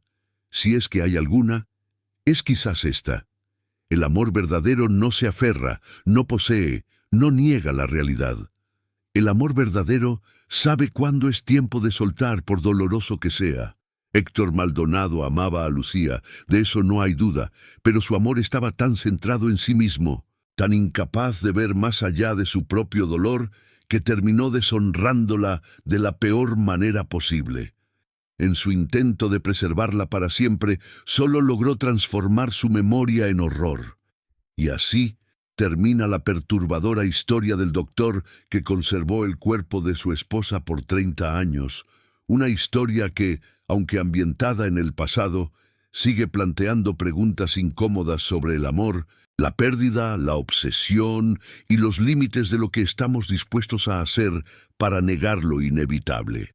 si es que hay alguna, es quizás esta: el amor verdadero no se aferra, no posee, no niega la realidad. El amor verdadero sabe cuándo es tiempo de soltar, por doloroso que sea. Héctor Maldonado amaba a Lucía, de eso no hay duda, pero su amor estaba tan centrado en sí mismo, tan incapaz de ver más allá de su propio dolor, que terminó deshonrándola de la peor manera posible. En su intento de preservarla para siempre, solo logró transformar su memoria en horror. Y así termina la perturbadora historia del doctor que conservó el cuerpo de su esposa por 30 años, una historia que, aunque ambientada en el pasado, sigue planteando preguntas incómodas sobre el amor, la pérdida, la obsesión y los límites de lo que estamos dispuestos a hacer para negar lo inevitable.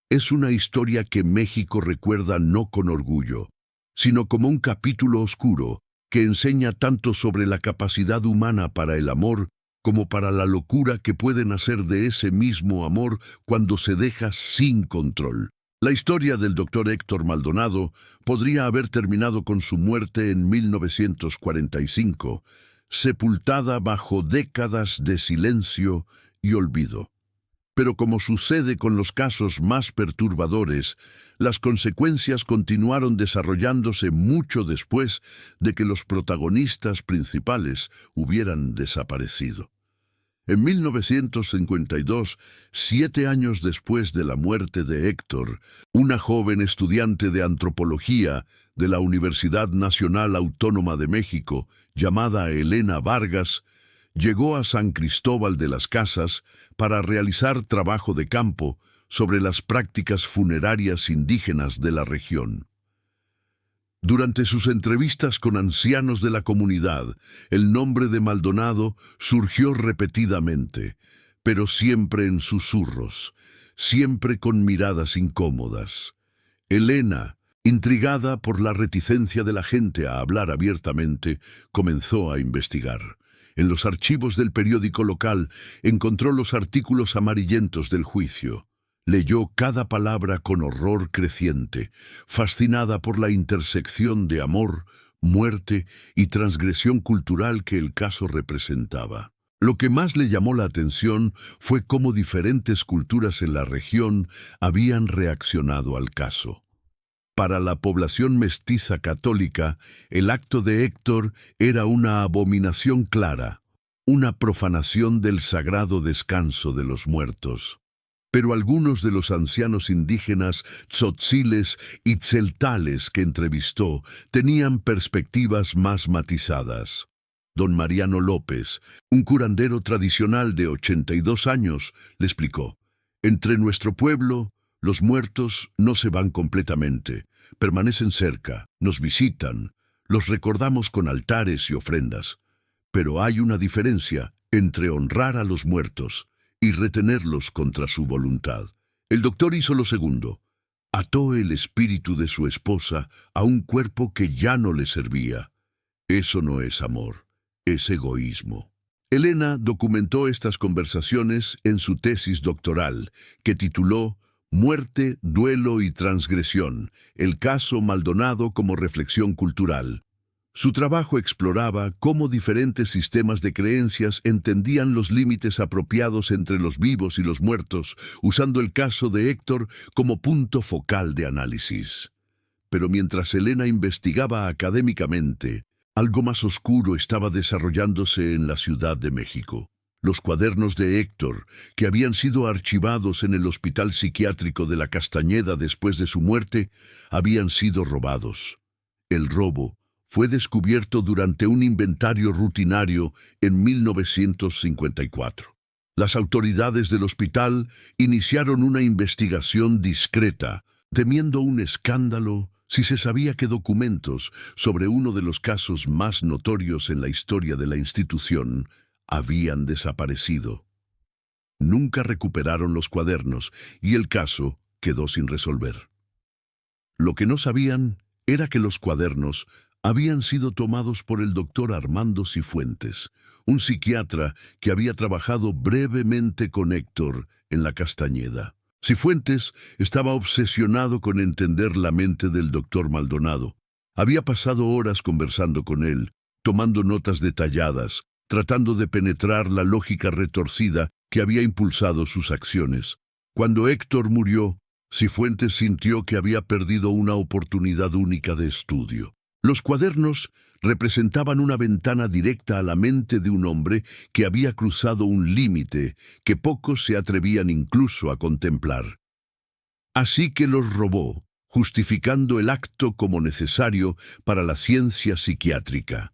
Es una historia que México recuerda no con orgullo, sino como un capítulo oscuro que enseña tanto sobre la capacidad humana para el amor como para la locura que puede nacer de ese mismo amor cuando se deja sin control. La historia del doctor Héctor Maldonado podría haber terminado con su muerte en 1945, sepultada bajo décadas de silencio y olvido. Pero como sucede con los casos más perturbadores, las consecuencias continuaron desarrollándose mucho después de que los protagonistas principales hubieran desaparecido. En 1952, 7 años después de la muerte de Héctor, una joven estudiante de antropología de la Universidad Nacional Autónoma de México, llamada Elena Vargas, llegó a San Cristóbal de las Casas para realizar trabajo de campo sobre las prácticas funerarias indígenas de la región. Durante sus entrevistas con ancianos de la comunidad, el nombre de Maldonado surgió repetidamente, pero siempre en susurros, siempre con miradas incómodas. Elena, intrigada por la reticencia de la gente a hablar abiertamente, comenzó a investigar. En los archivos del periódico local encontró los artículos amarillentos del juicio. Leyó cada palabra con horror creciente, fascinada por la intersección de amor, muerte y transgresión cultural que el caso representaba. Lo que más le llamó la atención fue cómo diferentes culturas en la región habían reaccionado al caso. Para la población mestiza católica, el acto de Héctor era una abominación clara, una profanación del sagrado descanso de los muertos. Pero algunos de los ancianos indígenas tzotziles y tzeltales que entrevistó tenían perspectivas más matizadas. Don Mariano López, un curandero tradicional de 82 años, le explicó: entre nuestro pueblo, los muertos no se van completamente, permanecen cerca, nos visitan, los recordamos con altares y ofrendas. Pero hay una diferencia entre honrar a los muertos y retenerlos contra su voluntad. El doctor hizo lo segundo. Ató el espíritu de su esposa a un cuerpo que ya no le servía. Eso no es amor, es egoísmo. Elena documentó estas conversaciones en su tesis doctoral, que tituló Muerte, duelo y transgresión, el caso Maldonado como reflexión cultural. Su trabajo exploraba cómo diferentes sistemas de creencias entendían los límites apropiados entre los vivos y los muertos, usando el caso de Héctor como punto focal de análisis. Pero mientras Elena investigaba académicamente, algo más oscuro estaba desarrollándose en la Ciudad de México. Los cuadernos de Héctor, que habían sido archivados en el Hospital Psiquiátrico de la Castañeda después de su muerte, habían sido robados. El robo fue descubierto durante un inventario rutinario en 1954. Las autoridades del hospital iniciaron una investigación discreta, temiendo un escándalo si se sabía que documentos sobre uno de los casos más notorios en la historia de la institución habían desaparecido. Nunca recuperaron los cuadernos y el caso quedó sin resolver. Lo que no sabían era que los cuadernos habían sido tomados por el doctor Armando Cifuentes, un psiquiatra que había trabajado brevemente con Héctor en la Castañeda. Cifuentes estaba obsesionado con entender la mente del doctor Maldonado. Había pasado horas conversando con él, tomando notas detalladas, tratando de penetrar la lógica retorcida que había impulsado sus acciones. Cuando Héctor murió, Cifuentes sintió que había perdido una oportunidad única de estudio. Los cuadernos representaban una ventana directa a la mente de un hombre que había cruzado un límite que pocos se atrevían incluso a contemplar. Así que los robó, justificando el acto como necesario para la ciencia psiquiátrica.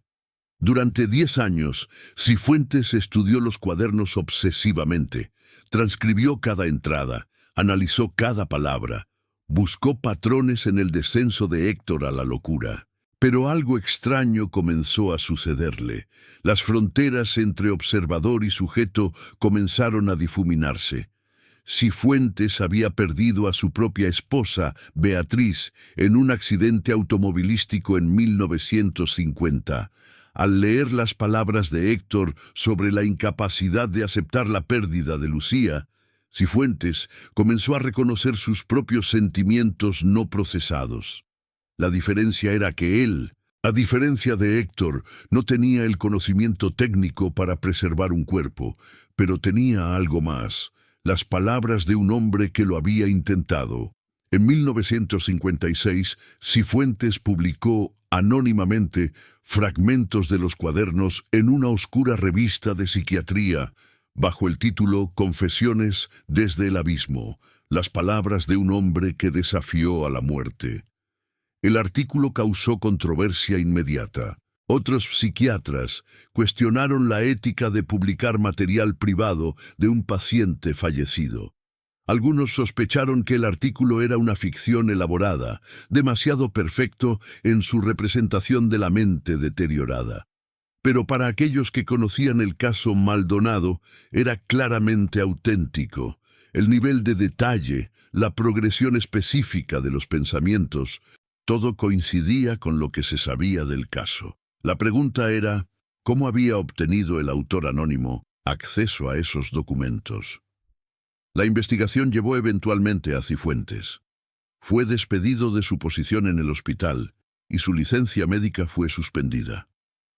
Durante 10 años, Cifuentes estudió los cuadernos obsesivamente, transcribió cada entrada, analizó cada palabra, buscó patrones en el descenso de Héctor a la locura. Pero algo extraño comenzó a sucederle. Las fronteras entre observador y sujeto comenzaron a difuminarse. Cifuentes había perdido a su propia esposa, Beatriz, en un accidente automovilístico en 1950. Al leer las palabras de Héctor sobre la incapacidad de aceptar la pérdida de Lucía, Cifuentes comenzó a reconocer sus propios sentimientos no procesados. La diferencia era que él, a diferencia de Héctor, no tenía el conocimiento técnico para preservar un cuerpo, pero tenía algo más, las palabras de un hombre que lo había intentado. En 1956, Cifuentes publicó anónimamente fragmentos de los cuadernos en una oscura revista de psiquiatría, bajo el título Confesiones desde el abismo, las palabras de un hombre que desafió a la muerte. El artículo causó controversia inmediata. Otros psiquiatras cuestionaron la ética de publicar material privado de un paciente fallecido. Algunos sospecharon que el artículo era una ficción elaborada, demasiado perfecto en su representación de la mente deteriorada. Pero para aquellos que conocían el caso Maldonado, era claramente auténtico. El nivel de detalle, la progresión específica de los pensamientos, todo coincidía con lo que se sabía del caso. La pregunta era, ¿cómo había obtenido el autor anónimo acceso a esos documentos? La investigación llevó eventualmente a Cifuentes. Fue despedido de su posición en el hospital y su licencia médica fue suspendida.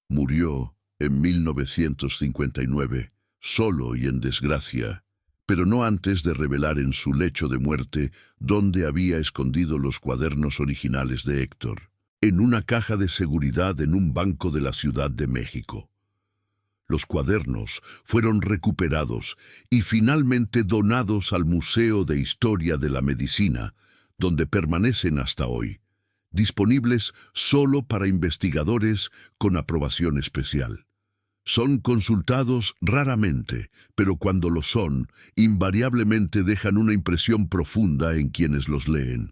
Murió en 1959, solo y en desgracia, pero no antes de revelar en su lecho de muerte dónde había escondido los cuadernos originales de Héctor, en una caja de seguridad en un banco de la Ciudad de México. Los cuadernos fueron recuperados y finalmente donados al Museo de Historia de la Medicina, donde permanecen hasta hoy, disponibles solo para investigadores con aprobación especial. Son consultados raramente, pero cuando lo son, invariablemente dejan una impresión profunda en quienes los leen.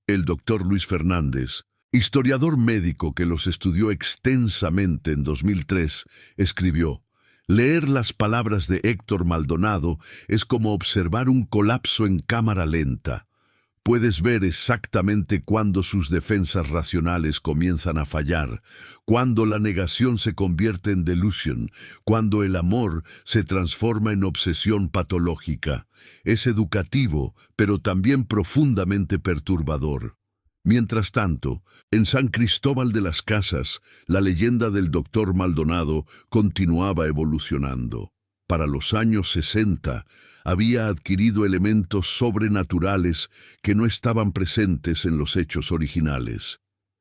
El doctor Luis Fernández, historiador médico que los estudió extensamente en 2003, escribió: «Leer las palabras de Héctor Maldonado es como observar un colapso en cámara lenta. Puedes ver exactamente cuándo sus defensas racionales comienzan a fallar, cuándo la negación se convierte en delusión, cuándo el amor se transforma en obsesión patológica. Es educativo, pero también profundamente perturbador». Mientras tanto, en San Cristóbal de las Casas, la leyenda del doctor Maldonado continuaba evolucionando. Para los años 60, había adquirido elementos sobrenaturales que no estaban presentes en los hechos originales.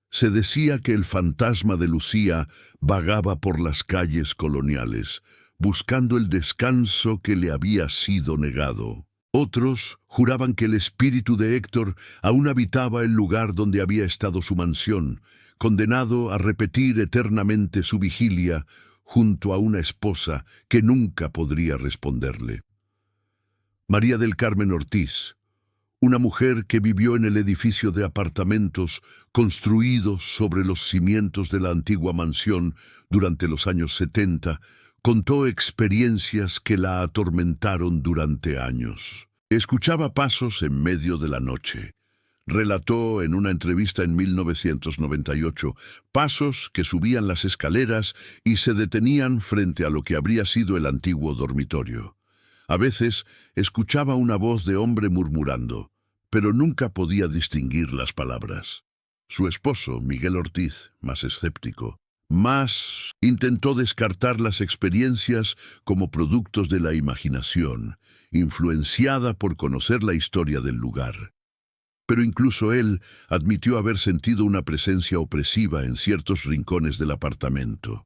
Se decía que el fantasma de Lucía vagaba por las calles coloniales, buscando el descanso que le había sido negado. Otros juraban que el espíritu de Héctor aún habitaba el lugar donde había estado su mansión, condenado a repetir eternamente su vigilia junto a una esposa que nunca podría responderle. María del Carmen Ortiz, una mujer que vivió en el edificio de apartamentos construidos sobre los cimientos de la antigua mansión durante los años 70, contó experiencias que la atormentaron durante años. Escuchaba pasos en medio de la noche, relató en una entrevista en 1998, pasos que subían las escaleras y se detenían frente a lo que habría sido el antiguo dormitorio. A veces escuchaba una voz de hombre murmurando, pero nunca podía distinguir las palabras. Su esposo, Miguel Ortiz, más escéptico, intentó descartar las experiencias como productos de la imaginación, influenciada por conocer la historia del lugar. Pero incluso él admitió haber sentido una presencia opresiva en ciertos rincones del apartamento,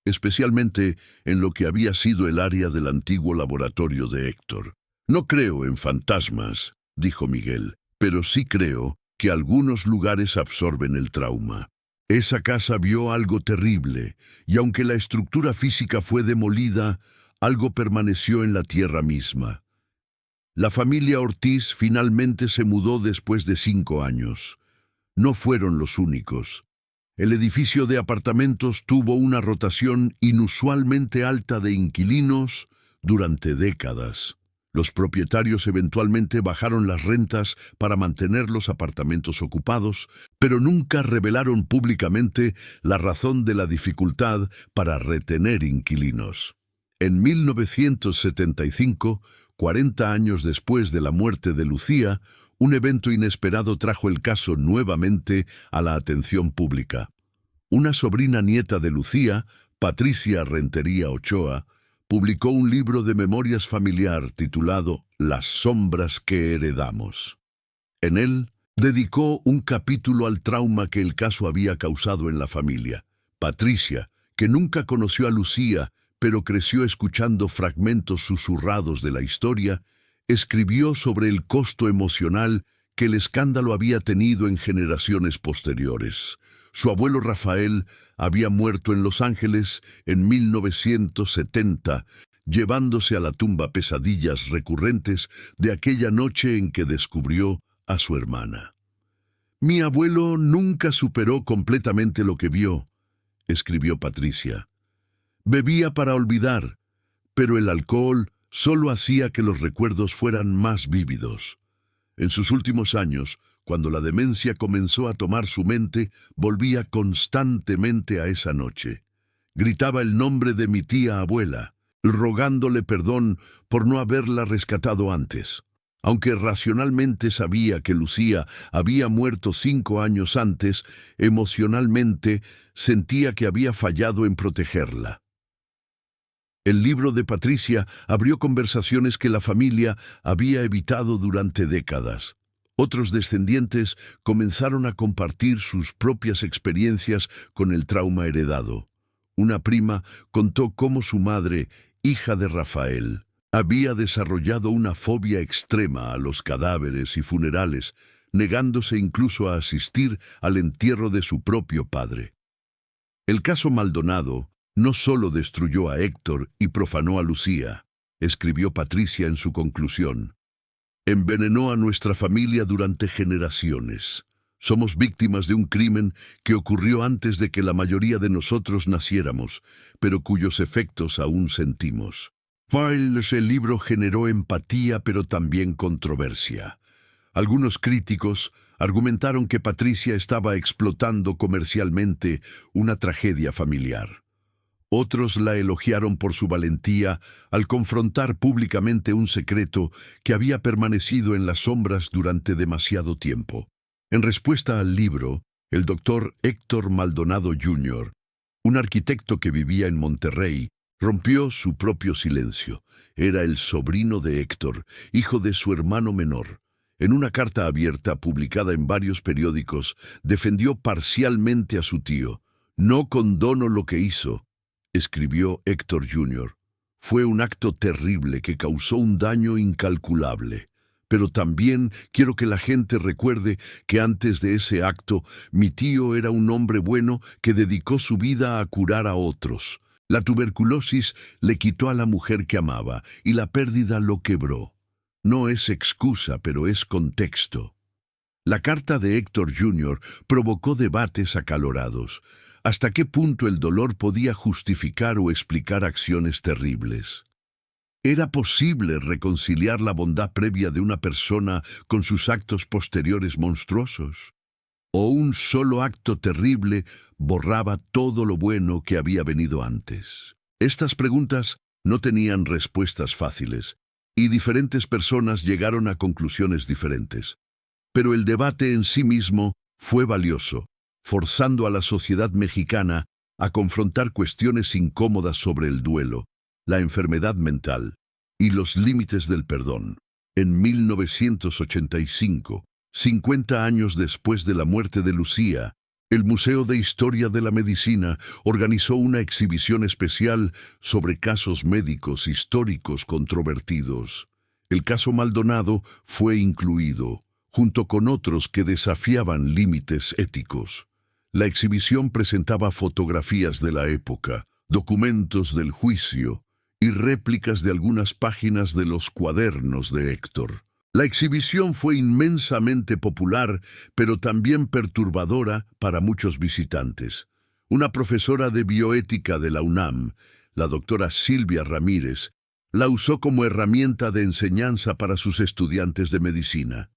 especialmente en lo que había sido el área del antiguo laboratorio de Héctor. «No creo en fantasmas», dijo Miguel, «pero sí creo que algunos lugares absorben el trauma. Esa casa vio algo terrible, y aunque la estructura física fue demolida, algo permaneció en la tierra misma». La familia Ortiz finalmente se mudó después de 5 años. No fueron los únicos. El edificio de apartamentos tuvo una rotación inusualmente alta de inquilinos durante décadas. Los propietarios eventualmente bajaron las rentas para mantener los apartamentos ocupados, pero nunca revelaron públicamente la razón de la dificultad para retener inquilinos. En 1975, 40 años después de la muerte de Lucía, un evento inesperado trajo el caso nuevamente a la atención pública. Una sobrina nieta de Lucía, Patricia Rentería Ochoa, publicó un libro de memorias familiar titulado Las sombras que heredamos. En él, dedicó un capítulo al trauma que el caso había causado en la familia. Patricia, que nunca conoció a Lucía, pero creció escuchando fragmentos susurrados de la historia, escribió sobre el costo emocional que el escándalo había tenido en generaciones posteriores. Su abuelo Rafael había muerto en Los Ángeles en 1970, llevándose a la tumba pesadillas recurrentes de aquella noche en que descubrió a su hermana. «Mi abuelo nunca superó completamente lo que vio», escribió Patricia. «Bebía para olvidar, pero el alcohol solo hacía que los recuerdos fueran más vívidos. En sus últimos años, cuando la demencia comenzó a tomar su mente, volvía constantemente a esa noche. Gritaba el nombre de mi tía abuela, rogándole perdón por no haberla rescatado antes. Aunque racionalmente sabía que Lucía había muerto 5 años antes, emocionalmente sentía que había fallado en protegerla». El libro de Patricia abrió conversaciones que la familia había evitado durante décadas. Otros descendientes comenzaron a compartir sus propias experiencias con el trauma heredado. Una prima contó cómo su madre, hija de Rafael, había desarrollado una fobia extrema a los cadáveres y funerales, negándose incluso a asistir al entierro de su propio padre. El caso Maldonado no solo destruyó a Héctor y profanó a Lucía, escribió Patricia en su conclusión. «Envenenó a nuestra familia durante generaciones. Somos víctimas de un crimen que ocurrió antes de que la mayoría de nosotros naciéramos, pero cuyos efectos aún sentimos». El libro generó empatía, pero también controversia. Algunos críticos argumentaron que Patricia estaba explotando comercialmente una tragedia familiar. Otros la elogiaron por su valentía al confrontar públicamente un secreto que había permanecido en las sombras durante demasiado tiempo. En respuesta al libro, el doctor Héctor Maldonado Jr., un arquitecto que vivía en Monterrey, rompió su propio silencio. Era el sobrino de Héctor, hijo de su hermano menor. En una carta abierta publicada en varios periódicos, defendió parcialmente a su tío. «No condono lo que hizo», escribió Héctor Jr. «Fue un acto terrible que causó un daño incalculable. Pero también quiero que la gente recuerde que antes de ese acto, mi tío era un hombre bueno que dedicó su vida a curar a otros. La tuberculosis le quitó a la mujer que amaba y la pérdida lo quebró. No es excusa, pero es contexto». La carta de Héctor Jr. provocó debates acalorados. ¿Hasta qué punto el dolor podía justificar o explicar acciones terribles? ¿Era posible reconciliar la bondad previa de una persona con sus actos posteriores monstruosos? ¿O un solo acto terrible borraba todo lo bueno que había venido antes? Estas preguntas no tenían respuestas fáciles, y diferentes personas llegaron a conclusiones diferentes. Pero el debate en sí mismo fue valioso, forzando a la sociedad mexicana a confrontar cuestiones incómodas sobre el duelo, la enfermedad mental y los límites del perdón. En 1985, 50 años después de la muerte de Lucía, el Museo de Historia de la Medicina organizó una exhibición especial sobre casos médicos históricos controvertidos. El caso Maldonado fue incluido, junto con otros que desafiaban límites éticos. La exhibición presentaba fotografías de la época, documentos del juicio y réplicas de algunas páginas de los cuadernos de Héctor. La exhibición fue inmensamente popular, pero también perturbadora para muchos visitantes. Una profesora de bioética de la UNAM, la doctora Silvia Ramírez, la usó como herramienta de enseñanza para sus estudiantes de medicina.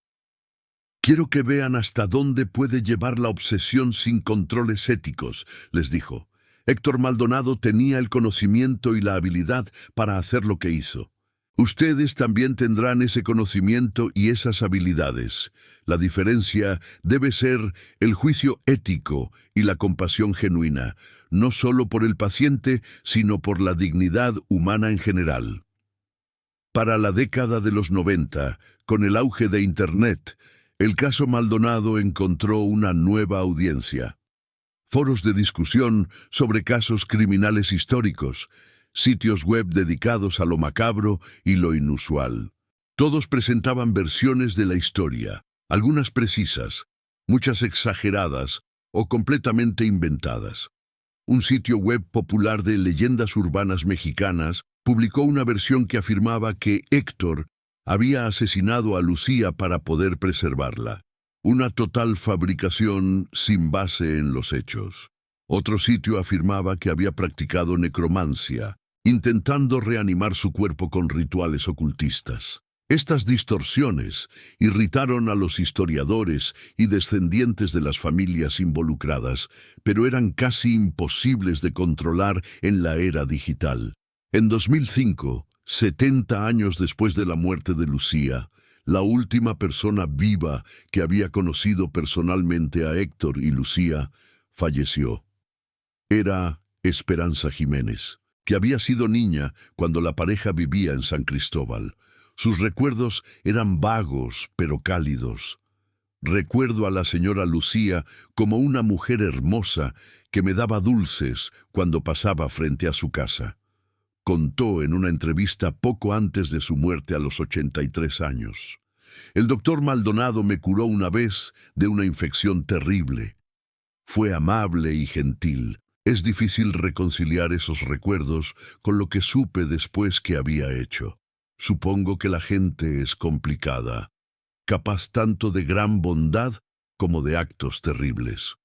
«Quiero que vean hasta dónde puede llevar la obsesión sin controles éticos», les dijo. Héctor Maldonado tenía el conocimiento y la habilidad para hacer lo que hizo. Ustedes también tendrán ese conocimiento y esas habilidades. La diferencia debe ser el juicio ético y la compasión genuina, no solo por el paciente, sino por la dignidad humana en general. Para la década de los 90, con el auge de Internet, el caso Maldonado encontró una nueva audiencia. Foros de discusión sobre casos criminales históricos, sitios web dedicados a lo macabro y lo inusual. Todos presentaban versiones de la historia, algunas precisas, muchas exageradas o completamente inventadas. Un sitio web popular de leyendas urbanas mexicanas publicó una versión que afirmaba que Héctor había asesinado a Lucía para poder preservarla. Una total fabricación sin base en los hechos. Otro sitio afirmaba que había practicado necromancia, intentando reanimar su cuerpo con rituales ocultistas. Estas distorsiones irritaron a los historiadores y descendientes de las familias involucradas, pero eran casi imposibles de controlar en la era digital. En 2005, 70 años después de la muerte de Lucía, la última persona viva que había conocido personalmente a Héctor y Lucía falleció. Era Esperanza Jiménez, que había sido niña cuando la pareja vivía en San Cristóbal. Sus recuerdos eran vagos pero cálidos. Recuerdo a la señora Lucía como una mujer hermosa que me daba dulces cuando pasaba frente a su casa. Contó en una entrevista poco antes de su muerte a los 83 años. El doctor Maldonado me curó una vez de una infección terrible. Fue amable y gentil. Es difícil reconciliar esos recuerdos con lo que supe después que había hecho. Supongo que la gente es complicada, capaz tanto de gran bondad como de actos terribles.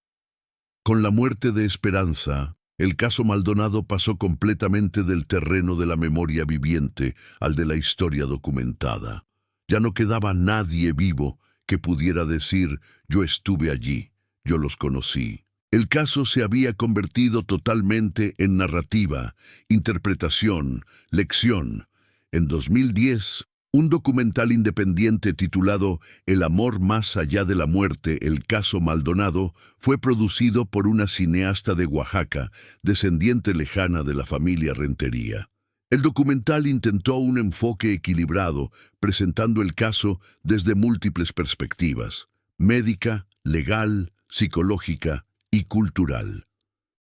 Con la muerte de Esperanza, el caso Maldonado pasó completamente del terreno de la memoria viviente al de la historia documentada. Ya no quedaba nadie vivo que pudiera decir: yo estuve allí, yo los conocí. El caso se había convertido totalmente en narrativa, interpretación, lección. En 2010, un documental independiente titulado El amor más allá de la muerte, el caso Maldonado, fue producido por una cineasta de Oaxaca, descendiente lejana de la familia Rentería. El documental intentó un enfoque equilibrado, presentando el caso desde múltiples perspectivas: médica, legal, psicológica y cultural.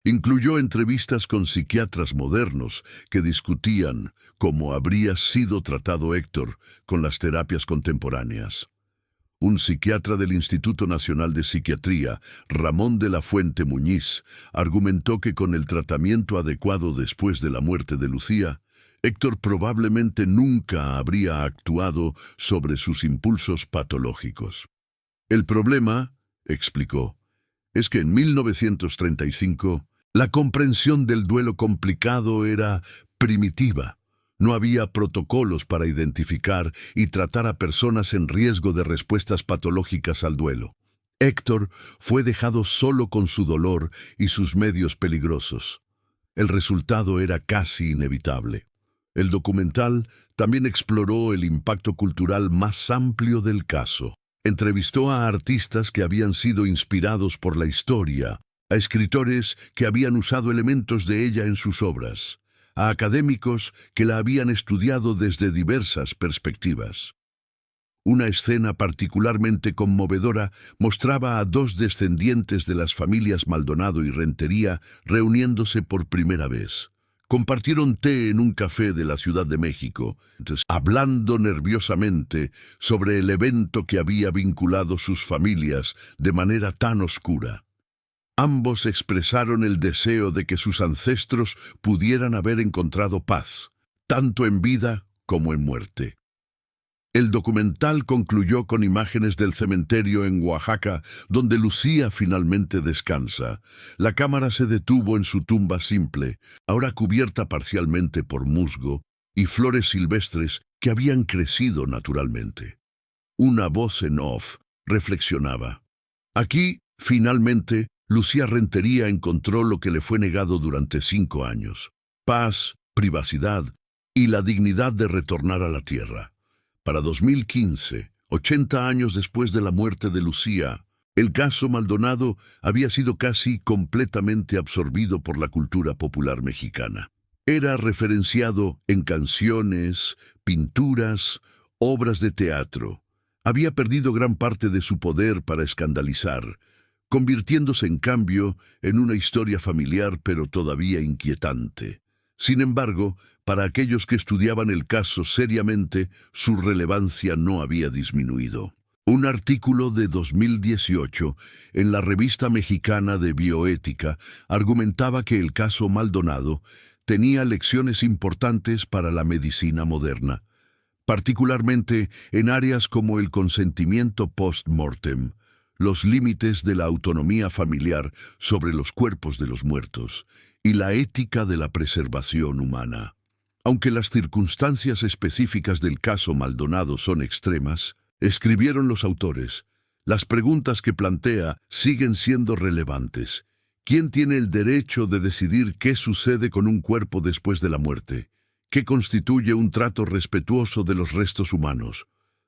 Incluyó entrevistas con psiquiatras modernos que discutían cómo habría sido tratado Héctor con las terapias contemporáneas. Un psiquiatra del Instituto Nacional de Psiquiatría, Ramón de la Fuente Muñiz, argumentó que con el tratamiento adecuado después de la muerte de Lucía, Héctor probablemente nunca habría actuado sobre sus impulsos patológicos. El problema, explicó, es que en 1935 la comprensión del duelo complicado era primitiva. No había protocolos para identificar y tratar a personas en riesgo de respuestas patológicas al duelo. Héctor fue dejado solo con su dolor y sus medios peligrosos. El resultado era casi inevitable. El documental también exploró el impacto cultural más amplio del caso. Entrevistó a artistas que habían sido inspirados por la historia, a escritores que habían usado elementos de ella en sus obras, a académicos que la habían estudiado desde diversas perspectivas. Una escena particularmente conmovedora mostraba a dos descendientes de las familias Maldonado y Rentería reuniéndose por primera vez. Compartieron té en un café de la Ciudad de México, hablando nerviosamente sobre el evento que había vinculado sus familias de manera tan oscura. Ambos expresaron el deseo de que sus ancestros pudieran haber encontrado paz, tanto en vida como en muerte. El documental concluyó con imágenes del cementerio en Oaxaca, donde Lucía finalmente descansa. La cámara se detuvo en su tumba simple, ahora cubierta parcialmente por musgo y flores silvestres que habían crecido naturalmente. Una voz en off reflexionaba. Aquí, finalmente, Lucía Rentería encontró lo que le fue negado durante 5 años: paz, privacidad y la dignidad de retornar a la tierra. Para 2015, 80 años después de la muerte de Lucía, el caso Maldonado había sido casi completamente absorbido por la cultura popular mexicana. Era referenciado en canciones, pinturas, obras de teatro. Había perdido gran parte de su poder para escandalizar, convirtiéndose en cambio en una historia familiar pero todavía inquietante. Sin embargo, para aquellos que estudiaban el caso seriamente, su relevancia no había disminuido. Un artículo de 2018 en la Revista Mexicana de Bioética argumentaba que el caso Maldonado tenía lecciones importantes para la medicina moderna, particularmente en áreas como el consentimiento post-mortem, los límites de la autonomía familiar sobre los cuerpos de los muertos y la ética de la preservación humana. Aunque las circunstancias específicas del caso Maldonado son extremas, escribieron los autores, las preguntas que plantea siguen siendo relevantes. ¿Quién tiene el derecho de decidir qué sucede con un cuerpo después de la muerte? ¿Qué constituye un trato respetuoso de los restos humanos?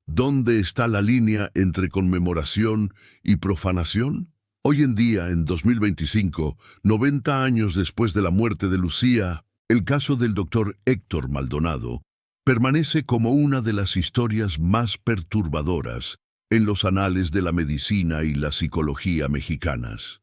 ¿Dónde está la línea entre conmemoración y profanación? Hoy en día, en 2025, 90 años después de la muerte de Lucía, el caso del doctor Héctor Maldonado permanece como una de las historias más perturbadoras en los anales de la medicina y la psicología mexicanas.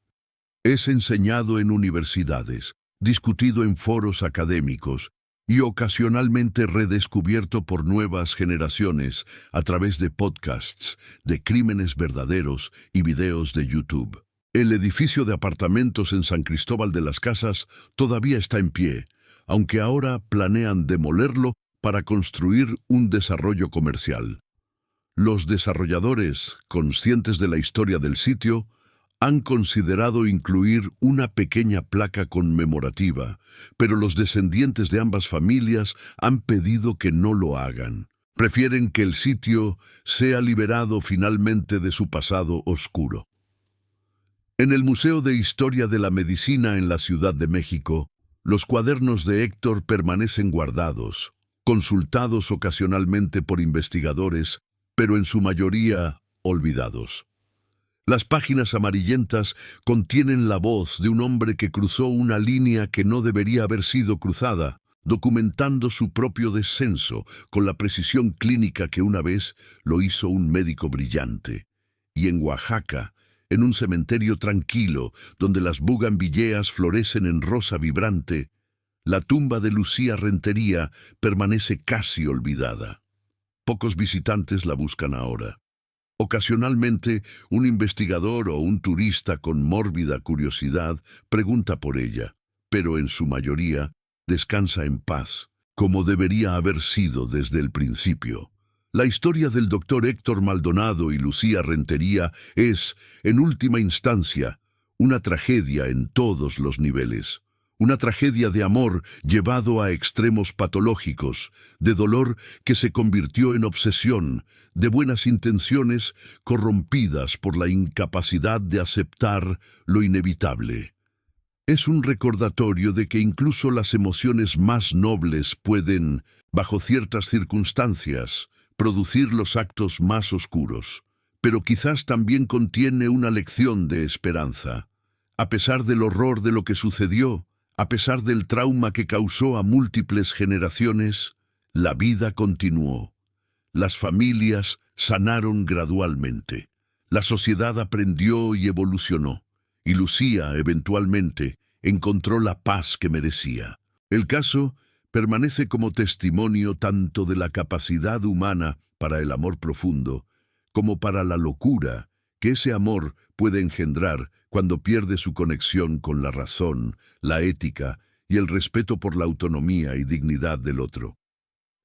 Es enseñado en universidades, discutido en foros académicos y ocasionalmente redescubierto por nuevas generaciones a través de podcasts, de crímenes verdaderos y videos de YouTube. El edificio de apartamentos en San Cristóbal de las Casas todavía está en pie, aunque ahora planean demolerlo para construir un desarrollo comercial. Los desarrolladores, conscientes de la historia del sitio, han considerado incluir una pequeña placa conmemorativa, pero los descendientes de ambas familias han pedido que no lo hagan. Prefieren que el sitio sea liberado finalmente de su pasado oscuro. En el Museo de Historia de la Medicina en la Ciudad de México, los cuadernos de Héctor permanecen guardados, consultados ocasionalmente por investigadores, pero en su mayoría olvidados. Las páginas amarillentas contienen la voz de un hombre que cruzó una línea que no debería haber sido cruzada, documentando su propio descenso con la precisión clínica que una vez lo hizo un médico brillante. Y en Oaxaca, en un cementerio tranquilo, donde las bugambileas florecen en rosa vibrante, la tumba de Lucía Rentería permanece casi olvidada. Pocos visitantes la buscan ahora. Ocasionalmente, un investigador o un turista con mórbida curiosidad pregunta por ella, pero en su mayoría descansa en paz, como debería haber sido desde el principio. La historia del doctor Héctor Maldonado y Lucía Rentería es, en última instancia, una tragedia en todos los niveles. una tragedia de amor llevado a extremos patológicos, de dolor que se convirtió en obsesión, de buenas intenciones corrompidas por la incapacidad de aceptar lo inevitable. Es un recordatorio de que incluso las emociones más nobles pueden, bajo ciertas circunstancias, producir los actos más oscuros. Pero quizás también contiene una lección de esperanza. A pesar del horror de lo que sucedió, a pesar del trauma que causó a múltiples generaciones, la vida continuó. Las familias sanaron gradualmente. La sociedad aprendió y evolucionó. Y Lucía, eventualmente, encontró la paz que merecía. El caso permanece como testimonio tanto de la capacidad humana para el amor profundo, como para la locura que ese amor puede engendrar cuando pierde su conexión con la razón, la ética y el respeto por la autonomía y dignidad del otro.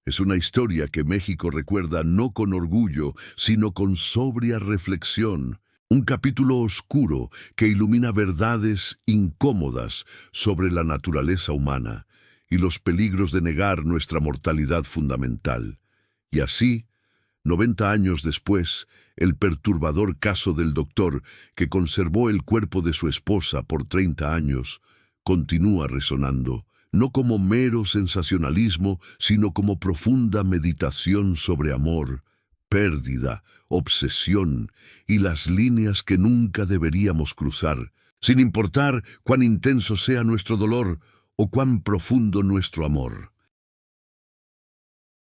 Es una historia que México recuerda no con orgullo, sino con sobria reflexión, un capítulo oscuro que ilumina verdades incómodas sobre la naturaleza humana y los peligros de negar nuestra mortalidad fundamental. Y así, 90 años después, el perturbador caso del doctor que conservó el cuerpo de su esposa por 30 años continúa resonando, no como mero sensacionalismo, sino como profunda meditación sobre amor, pérdida, obsesión y las líneas que nunca deberíamos cruzar, sin importar cuán intenso sea nuestro dolor o cuán profundo nuestro amor.